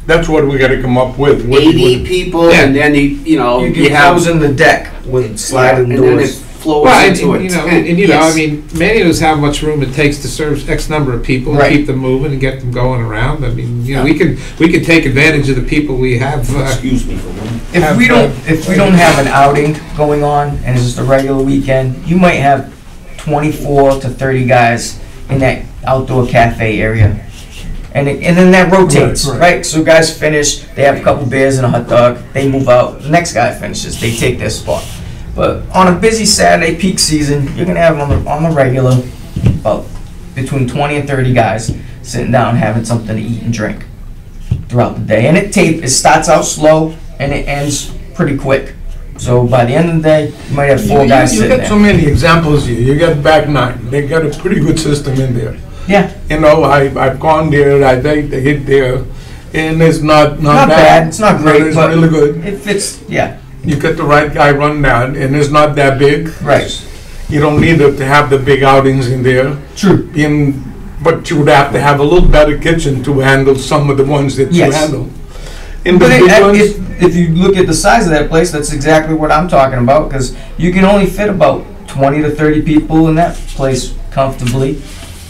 that's what we gotta come up with. 80 people, Yeah. and then you know, You you can have close in the deck with sliding and then it doors. flows Well, into a and, you know, tent. and you know, I Yes. mean, many of us have much room it takes to serve X number of people, and Right. keep them moving and get them going around. I mean, you know, we can take advantage of the people we have. Excuse me for one. If we don't have an outing going on and it's just a regular weekend, you might have 24 to 30 guys in that outdoor cafe area. And then that rotates, Right, right? So guys finish, they have a couple beers and a hot dog, they move out, the next guy finishes, they take their spot. But on a busy Saturday peak season, you're gonna have on the regular about between 20 and 30 guys sitting down having something to eat and drink throughout the day. And it starts out slow and it ends pretty quick. So by the end of the day, you might have four guys You sitting got so there. many examples here. You got back nine. They got a pretty good system in there. Yeah, You know, I've gone there, I think they hit there, and it's not not bad, it's not great, It's but really good. it fits, yeah, You get the right guy run down, and it's not that big. right, You don't need to have the big outings in there. true. But you would have to have a little better kitchen to handle some of the ones that you Yes. handle. In the But big ones, if you look at the size of that place, that's exactly what I'm talking about, because you can only fit about 20 to 30 people in that place comfortably.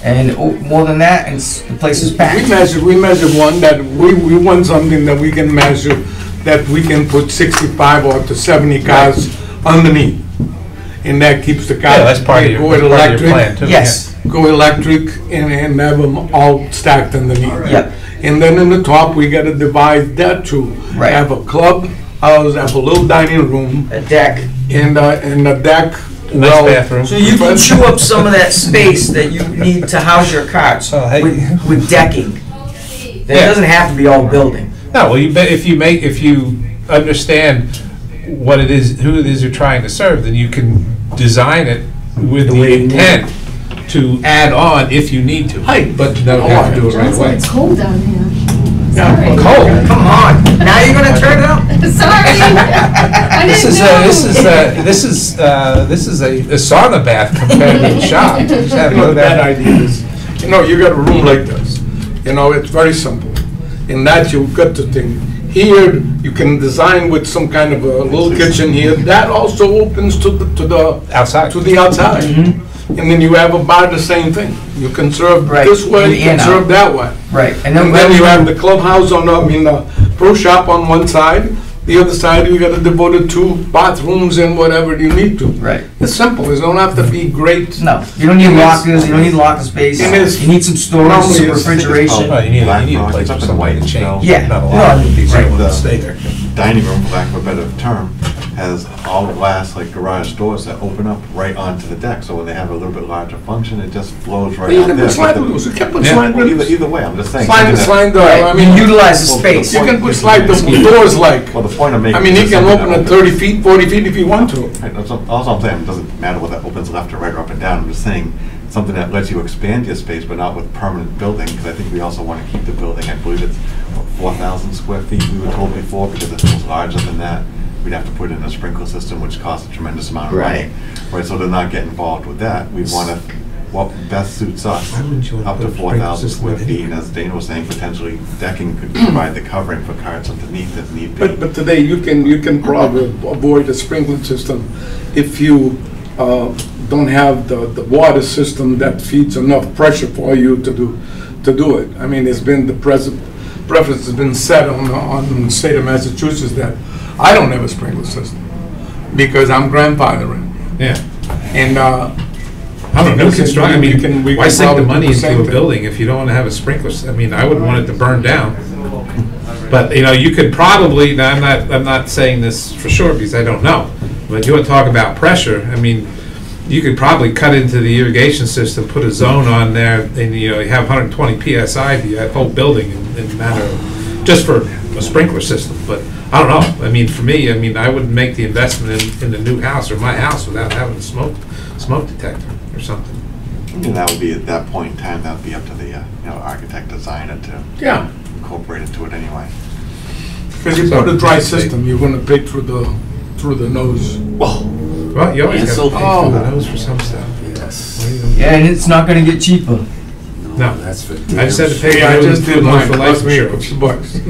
And more than that, and the place is packed. we measure one that we want something that we can measure, that we can put 65 or to 70 cars underneath. And that keeps the cars. Yeah, that's part of your, go that's part of your electric, plan too. Yes, Go electric and have them all stacked underneath. yep, And then in the top, we gotta divide that too. Right. Have a club house, have a little dining room, a deck. and a deck. Yeah. Nice well, bathroom. So you can chew up some of that space that you need to house your carts Oh, hey. with decking. It Yeah. doesn't have to be all building. No, well, if you understand what it is, who it is you're trying to serve, then you can design it with The the way you need intent to add on if you need to. Hi. But you don't have to do it right John's away. like, it's cold down here. Yeah, Sorry. Cold. Come on, now you're gonna turn it up? Sorry. I This didn't is know. this is a sauna bath compared to the shop. Just have You know, no the bad doubt. idea is, you know, you got a room like this, you know, it's very simple. In that, you've got to think, here, you can design with some kind of a little kitchen here, that also opens to the Outside. to the outside. And then you have a bar, the same thing. You can serve Right, this way, you in can and serve out. that way. Right, and And then you have the clubhouse on, the pro shop on one side, the other side, you got to devote it to bathrooms and whatever you need to. Right. It's simple, it don't have to be great. No, you don't need And it's- lockers, you don't need locker space, and it's- you need some storage, normally some it's- refrigeration. Oh, you need a Black place rock, for it's up in somebody to white, change. no. Yeah. Not a lot of these Right, people that the- stay there. Dining room, for lack of a better term, has all glass, like garage doors that open up right onto the deck, so when they have a little bit larger function, it just flows right But you out can there. put slide doors, you can put Yeah. slide Well, doors. either way, I'm just saying. Slide, something that- slide door, Right, I you mean, utilize the Well, space. you can put slide doors like, Well, the point I'm making. I mean, he is can something open that it 30 feet, 40 feet if you want to. Right, that's all I'm saying, it doesn't matter whether it opens left or right or up and down, I'm just saying, something that lets you expand your space, but not with permanent building, because I think we also want to keep the building, I believe it's what, 4,000 square feet, we were told before, because if it was larger than that, we'd have to put in a sprinkler system, which costs a tremendous amount of money. Right. Right, so to not get involved with that, we want to what best suits us, Why wouldn't you want up to to put a sprinkler 4,000 system square in feet, anyway? and as Dana was saying, potentially decking could provide the covering for carts underneath if need be. But today, you can probably avoid a sprinkler system if you don't have the water system that feeds enough pressure for you to do it. I mean, it's been, the preference has been set on the state of Massachusetts that I don't have a sprinkler system because I'm grandfathering. Yeah. And, I don't know, We can- construct, I we mean, can- we why can sink the probably money do the into same a thing. building if you don't wanna have a sprinkler? I mean, I wouldn't want it to burn down. But, you know, you could probably, now, I'm not saying this for sure because I don't know, but you want to talk about pressure, I mean, you could probably cut into the irrigation system, put a zone on there, and, you know, you have 120 PSI, the whole building in a matter of, just for a sprinkler system, but I don't know. I mean, for me, I mean, I wouldn't make the investment in the new house or my house without having a smoke detector or something. And that would be, at that point in time, that would be up to the, architect designer to yeah, incorporate into it anyway. because you put a dry system, you're gonna pay through the nose. Well, Well, you always And got so- to pay for the nose for some stuff. yes. Yeah, and it's not gonna get cheaper. No. That's for I just had to pay Yeah, I for just did the mine, for cost me life a few bucks.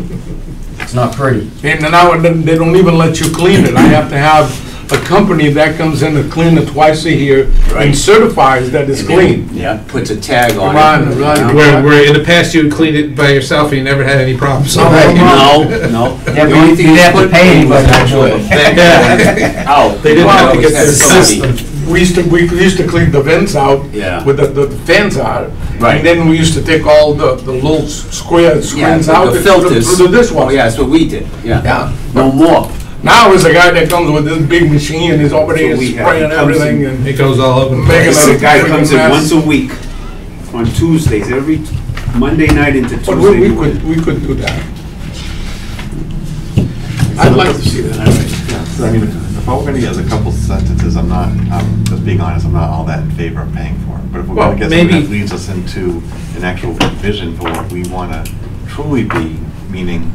It's not pretty. And now they don't even let you clean it. I have to have a company that comes in to clean it twice a year Right. and certifies that it's clean. Yeah, puts a tag on Come it. on, right. Yeah. Where in the past you would clean it by yourself and you never had any problems. No, Right. No, Yeah, The but only you thing didn't have to put pay in was anybody to actual do it. vent Yeah. out. They didn't have to Always get had the somebody. system. We used to clean the vents out Yeah. with the fans out. Right. And then we used to take all the little square Yeah, screens the out and put them filters. through the Oh, dishwasher. yeah, that's what we did, yeah. Yeah. No more. Now it's a guy that comes with this big machine and he's over there So we have- spraying he comes everything in- and It goes all over the Making place. a- The guy freaking comes in mess. once a week, on Tuesdays, every Monday night into But Tuesday we morning. could do that. I'd like to see that. Yeah, so I mean, if we're gonna get a couple sentences, just being honest, I'm not all that in favor of paying for it. But if we're Well, gonna get something maybe- that leads us into an actual vision for what we wanna truly be, meaning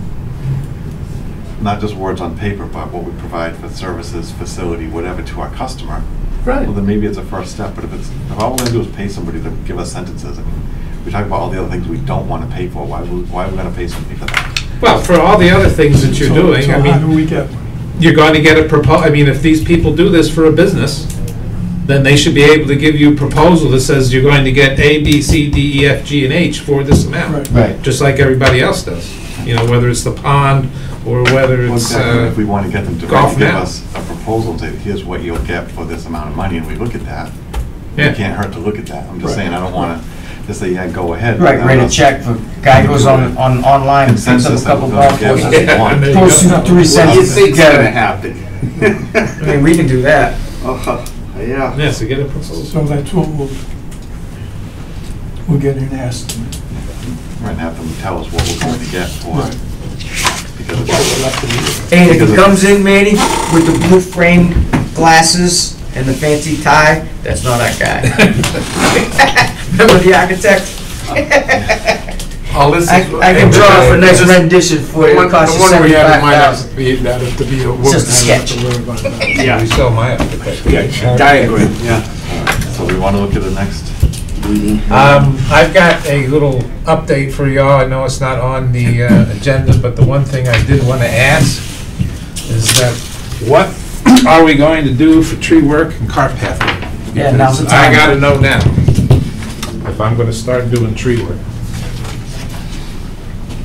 not just words on paper, but what we provide for services, facility, whatever to our customer, Right. well, then maybe it's a first step. But if all we're gonna do is pay somebody to give us sentences, I mean, we talk about all the other things we don't wanna pay for, why are we gonna pay somebody for that? Well, for all the other things that you're doing, So I how do mean, we get one? you're going to get I mean, if these people do this for a business, then they should be able to give you a proposal that says you're going to get A, B, C, D, E, F, G, and H for this amount. Right. Right. Just like everybody else does. You know, whether it's the pond or whether Well, it's, exactly. If we want to get them to golf give now. us a proposal, and say, here's what you'll get for this amount of money, and we look at that, Yeah. it can't hurt to look at that. I'm just Right. saying, I don't want to just say, yeah, go ahead. Right, without write a us- check for, guy goes on online and picks up a Consensus that couple we're gonna golf get courses. what we Yeah, want. there you Post go. three What do you sentences think's gonna together. happen? I mean, we can do that. Yeah. Yeah, so get a proposal. So that's what we'll get an estimate. Right, and have them tell us what we're going to get for it. Because it's, And if Because he of- comes in, Manny, with the blue frame glasses and the fancy tie, that's not our guy. Remember the architect? All this is. I can draw up a nice rendition for you, The it'll cost you one we have in mind has $75,000. to be, that has to be a woman. just a sketch. I don't have to worry about that. Yeah. You sell my architect. Yeah, diagram, yeah. so we want to look at the next, I've got a little update for y'all. I know it's not on the agenda, but the one thing I did want to ask is that what are we going to do for tree work and cart pathing? Yeah, now's the Because I time. gotta know now if I'm gonna start doing tree work.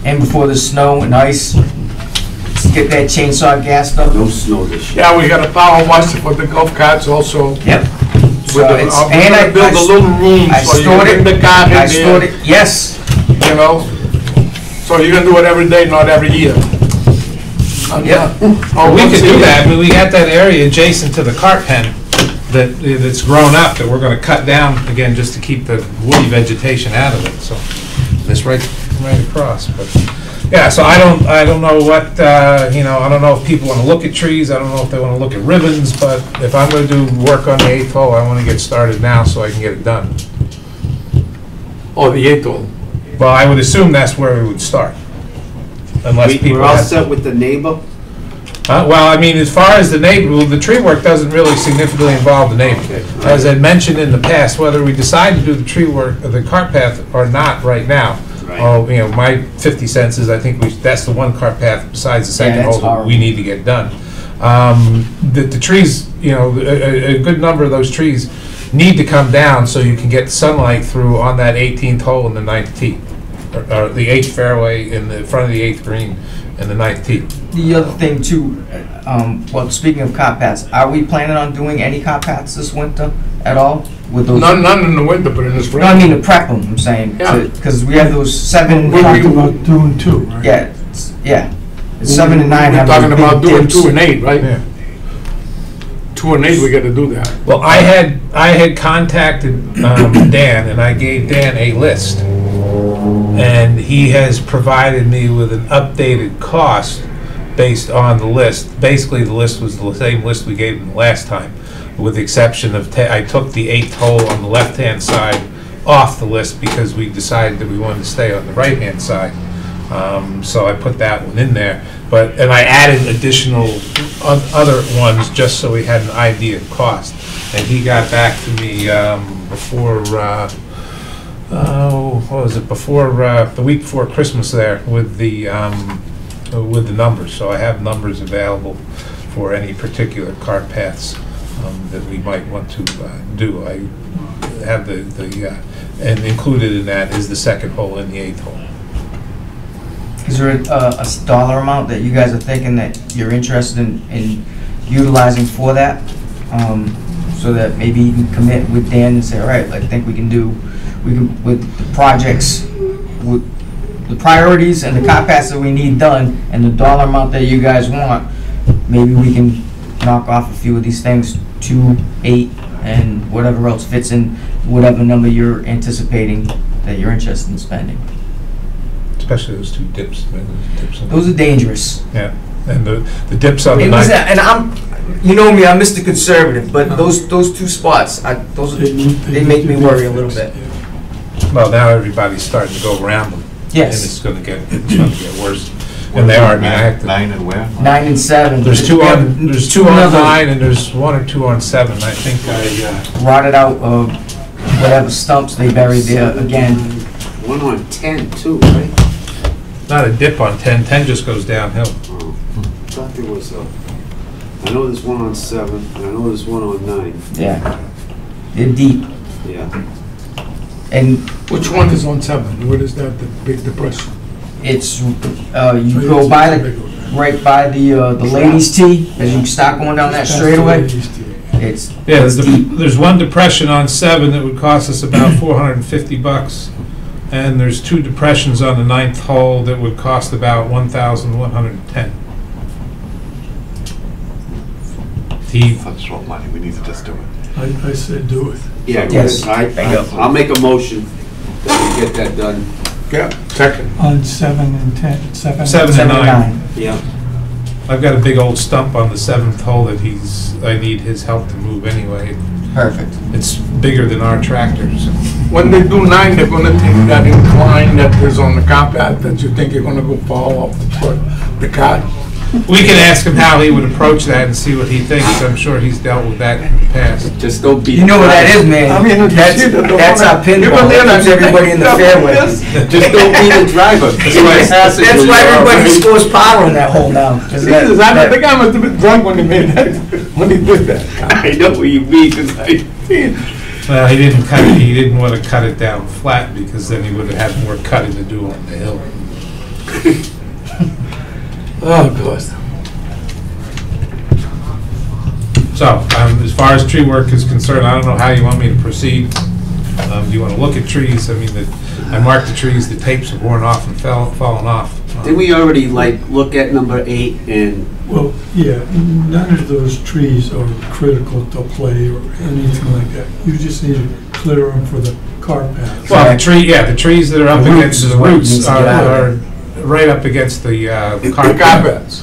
And before the snow and ice, let's get that chainsaw gassed up. No snow this year. Yeah, we got a power washer for the golf carts also. Yep. So With the- it's, we're and gonna build a little room I so you stored can it, bring the car in I stored there, it, yes. you know? So you're gonna do it every day, not every year. Yep. Oh, We once could a do year. that, I mean, we got that area adjacent to the cart pen that's grown up, that we're gonna cut down, again, just to keep the woody vegetation out of it, so. This right across, but, yeah, so I don't know what, you know, I don't know if people wanna look at trees, I don't know if they wanna look at ribbons, but if I'm gonna do work on the 8th hole, I wanna get started now so I can get it done. Oh, the 8th hole. Well, I would assume that's where we would start, unless people We're all have. set with the neighbor? Well, I mean, as far as the neighbor, the tree work doesn't really significantly involve the neighbor. As I mentioned in the past, whether we decide to do the tree work, or the cart path or not right now, oh, you know, my 50 cents is I think that's the one cart path besides the second that's hole that horrible. we need to get done. The trees, you know, a good number of those trees need to come down so you can get sunlight through on that 18th hole in the 9th tee, or the 8th fairway in the front of the 8th green and the 9th tee. The other thing too, well, speaking of cart paths, are we planning on doing any cart paths this winter at all? With those? None in the winter, but in the spring. No, I mean to prep them, I'm saying, Yeah. because we have those 7. We talked about doing 2, right? Yeah, yeah. It's 7 and 9 We're have talking those about big doing dips. 2 and 8, right? Yeah. 2 and 8, we gotta do that. Well, I had contacted Dan, and I gave Dan a list, and he has provided me with an updated cost based on the list. Basically, the list was the same list we gave him last time, with the exception of I took the 8th hole on the left-hand side off the list because we decided that we wanted to stay on the right-hand side. So I put that one in there, and I added additional other ones just so we had an idea of cost. And he got back to me before, what was it, before, the week before Christmas there with the numbers. So I have numbers available for any particular cart paths that we might want to do. I have and included in that is the second hole and the 8th hole. Is there a dollar amount that you guys are thinking that you're interested in utilizing for that? So that maybe you can commit with Dan and say, all right, I think we can with the projects, with the priorities and the cart paths that we need done and the dollar amount that you guys want, maybe we can knock off a few of these things, 2, 8, and whatever else fits in whatever number you're anticipating that you're interested in spending. Especially those 2 dips. Those are dangerous. Yeah, and the dips on the And listen, 9th. and you know me, I'm Mr. Conservative, but those 2 spots, they make me worry a little bit. Well, now everybody's starting to go around them. Yes. And it's gonna get worse. And they are, I mean, I have to. 9 and where? 9 and 7. There's 2 on, there's 2 on Another 9, and there's 1 or 2 on 7. I think rotted out of whatever stumps they buried there again. 1 on 10 too, right? not a dip on 10. 10 just goes downhill. Oh, I thought there was a, I know there's 1 on 7, and I know there's 1 on 9. Yeah. They're deep. Yeah. And Which one is on 7? What is that, the big depression? it's, you go by the, right by the ladies' tee, as you start going down that straightaway. It's Yeah, deep. there's one depression on 7 that would cost us about $450, and there's 2 depressions on the 9th hole that would cost about $1,110. Such short money, we need to just do it. I said do it. Yeah, Yes. Bingo. I'll make a motion that we get that done. Yeah, second. On 7 and 10, 7. 7 and 9. Yeah. I've got a big old stump on the 7th hole that I need his help to move anyway. Perfect. It's bigger than our tractors. When they do 9, they're gonna take that incline that is on the car path that you think you're gonna go fall off the car. We can ask him how he would approach that and see what he thinks. I'm sure he's dealt with that in the past. Just don't be. You know what that is, man? I mean, That's our pinball. That keeps everybody in the fairway. Just don't be the driver. That's why everybody scores power in that hole now. Jesus, I think I must have been drunk when he made that, when he did that. I know what you mean, because Well, he didn't cut it. He didn't want to cut it down flat because then he would have had more cutting to do on the hill. Oh, God. So, as far as tree work is concerned, I don't know how you want me to proceed. Do you want to look at trees? I mean, I marked the trees. The tapes have worn off and fallen off. did we already look at number 8 and Well, yeah, none of those trees are critical to play or anything like that. You just need to clear them for the car path. Well, the trees that are up The roots against is the what roots needs to get out of are right up against the The carpet. carpets.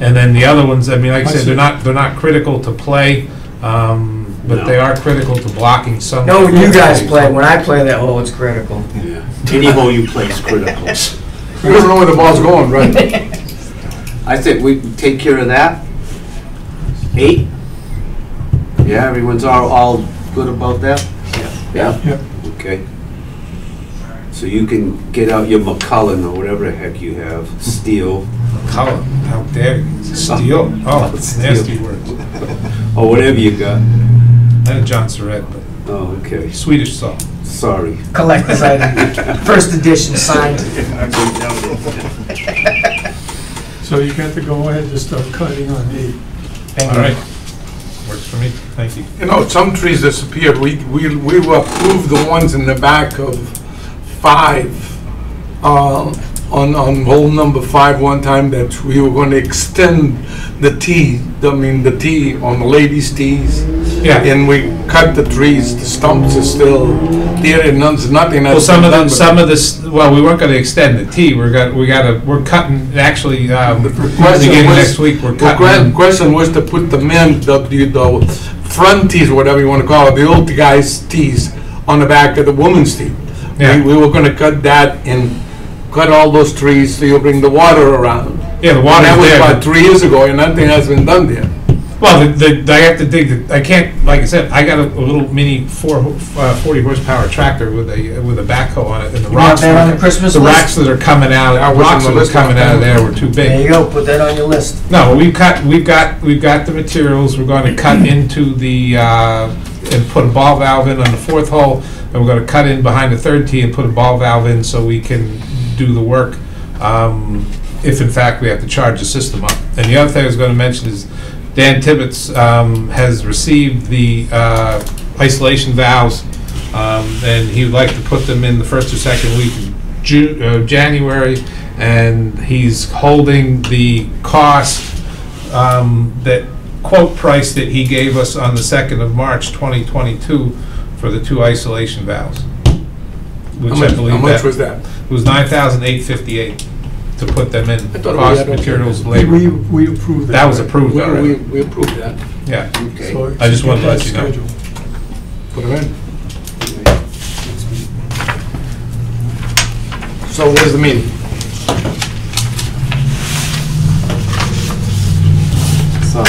And then the other ones, I mean, like I I said, see. they're not critical to play, but they are critical to blocking some. No, when you guys play. When I play that hole, it's critical. any hole you play is critical. You don't know where the ball's going, right? I think we can take care of that. 8? Yeah, everyone's all good about that? Yeah. Yep. Okay. So you can get out your McCullen or whatever the heck you have, steel, Color, how dare you, steel, oh, it's nasty word. or whatever you got. Not a John Surratt, but Oh, okay. Swedish salt. Sorry. Collector's item, first edition signed. So you got to go ahead and start cutting on 8. Thank All you. right, works for me, thank you. You know, some trees disappeared. We approved the ones in the back of 5, on hole number 5 one time, that we were going to extend the T on the ladies' tees. Yeah. And we cut the trees, the stumps are still there, and nothing Well, has some been of done. this, well, we weren't gonna extend the T, we're cutting, actually, beginning next week, we're The cutting. question was to put the front tees, whatever you want to call it, the old guys' tees on the back of the woman's tee. Yeah. We were gonna cut that and cut all those trees so you bring the water around. Yeah, the And water's that was there. about 3 years ago, and nothing has been done there. Well, I have to dig, I can't, like I said, I got a little mini 40 horsepower tractor with a backhoe on it, and the You want rocks, that on the Christmas the list? rocks that are coming out, That was rocks on that the are list coming out of last there time. were too There big. you go, put that on your list. No, we've got the materials, we're gonna cut into the, and put a ball valve in on the 4th hole, and we're gonna cut in behind the 3rd tee and put a ball valve in so we can do the work, if in fact we have to charge the system up. And the other thing I was gonna mention is Dan Tibbetts has received the isolation valves, and he would like to put them in the 1st or 2nd week of January, and he's holding the cost, that quote price that he gave us on the 2nd of March 2022 for the 2 isolation valves. Which I believe How much was that? It was $9,858 to put them in, thought we cost, had- materials, We labor. we approved that. That was approved already, We approved that. yeah. Okay. So I just wanted to let get you that know. scheduled. Put them in. So where's the meeting? So,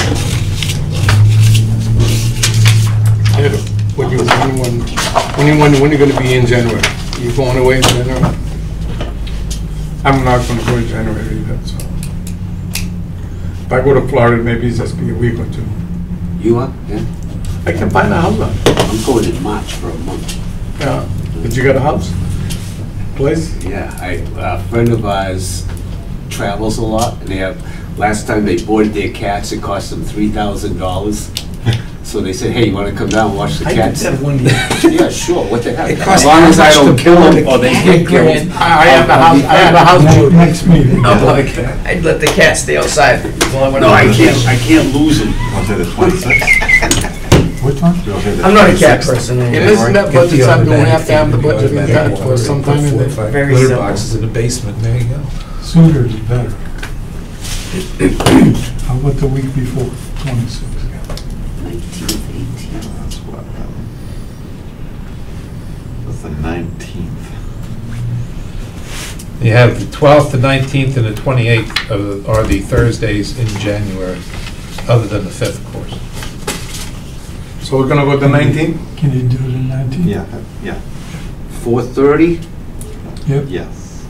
When you gonna be in January? You going away in January? I'm not gonna go in January either, so. If I go to Florida, maybe it's just be a week or 2. You are? Yeah. I can find a house. I'm going in March for a month. Yeah. Did you get a house? Place? Yeah, a friend of ours travels a lot, and last time they boarded their cats, it cost them $3,000. So they said, hey, you wanna come down and watch the cats? one year. Yeah, sure, what the heck? It As costs long as I how much don't to kill board them, a or they cat? get killed. Grand. I have a house. Next meeting. I'd let the cat stay outside while I went No, on I vacation. can't lose them. I'll say the 26th. Which one? We'll say the I'm not a cat 26th. person. And anyway. isn't that budget something we have to have the budget in that for some time in there? Very Litter simple. boxes in the basement, there you go. Sooner is better. How about the week before, 26? 19th, 18th. That's what, that's the 19th. You have the 12th, the 19th, and the 28th are the Thursdays in January, other than the 5th, of course. So we're gonna go the 19th? Can you do the 19th? Yeah, 4:30? Yep. yes.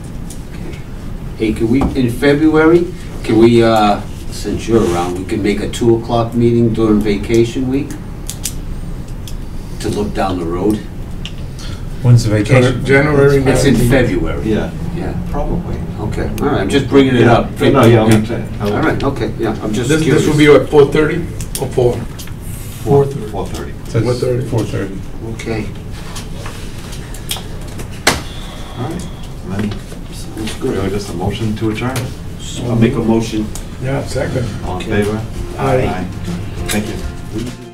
Hey, can we, in February, can we, since you're around, we can make a 2 o'clock meeting during vacation week? To look down the road? When's the vacation? January It's in 19th. February. Yeah, Yeah, probably. okay, all right, I'm just bringing it up. No, yeah, I'll All right, okay, yeah, I'm just This curious. will be at 4:30 or 4? 4:30. Says 4:30. 4:30. Okay, All right. And then, sounds really good. just a motion to adjourn. I'll make a motion. Yeah, second. All in favor? Aye. Thank you.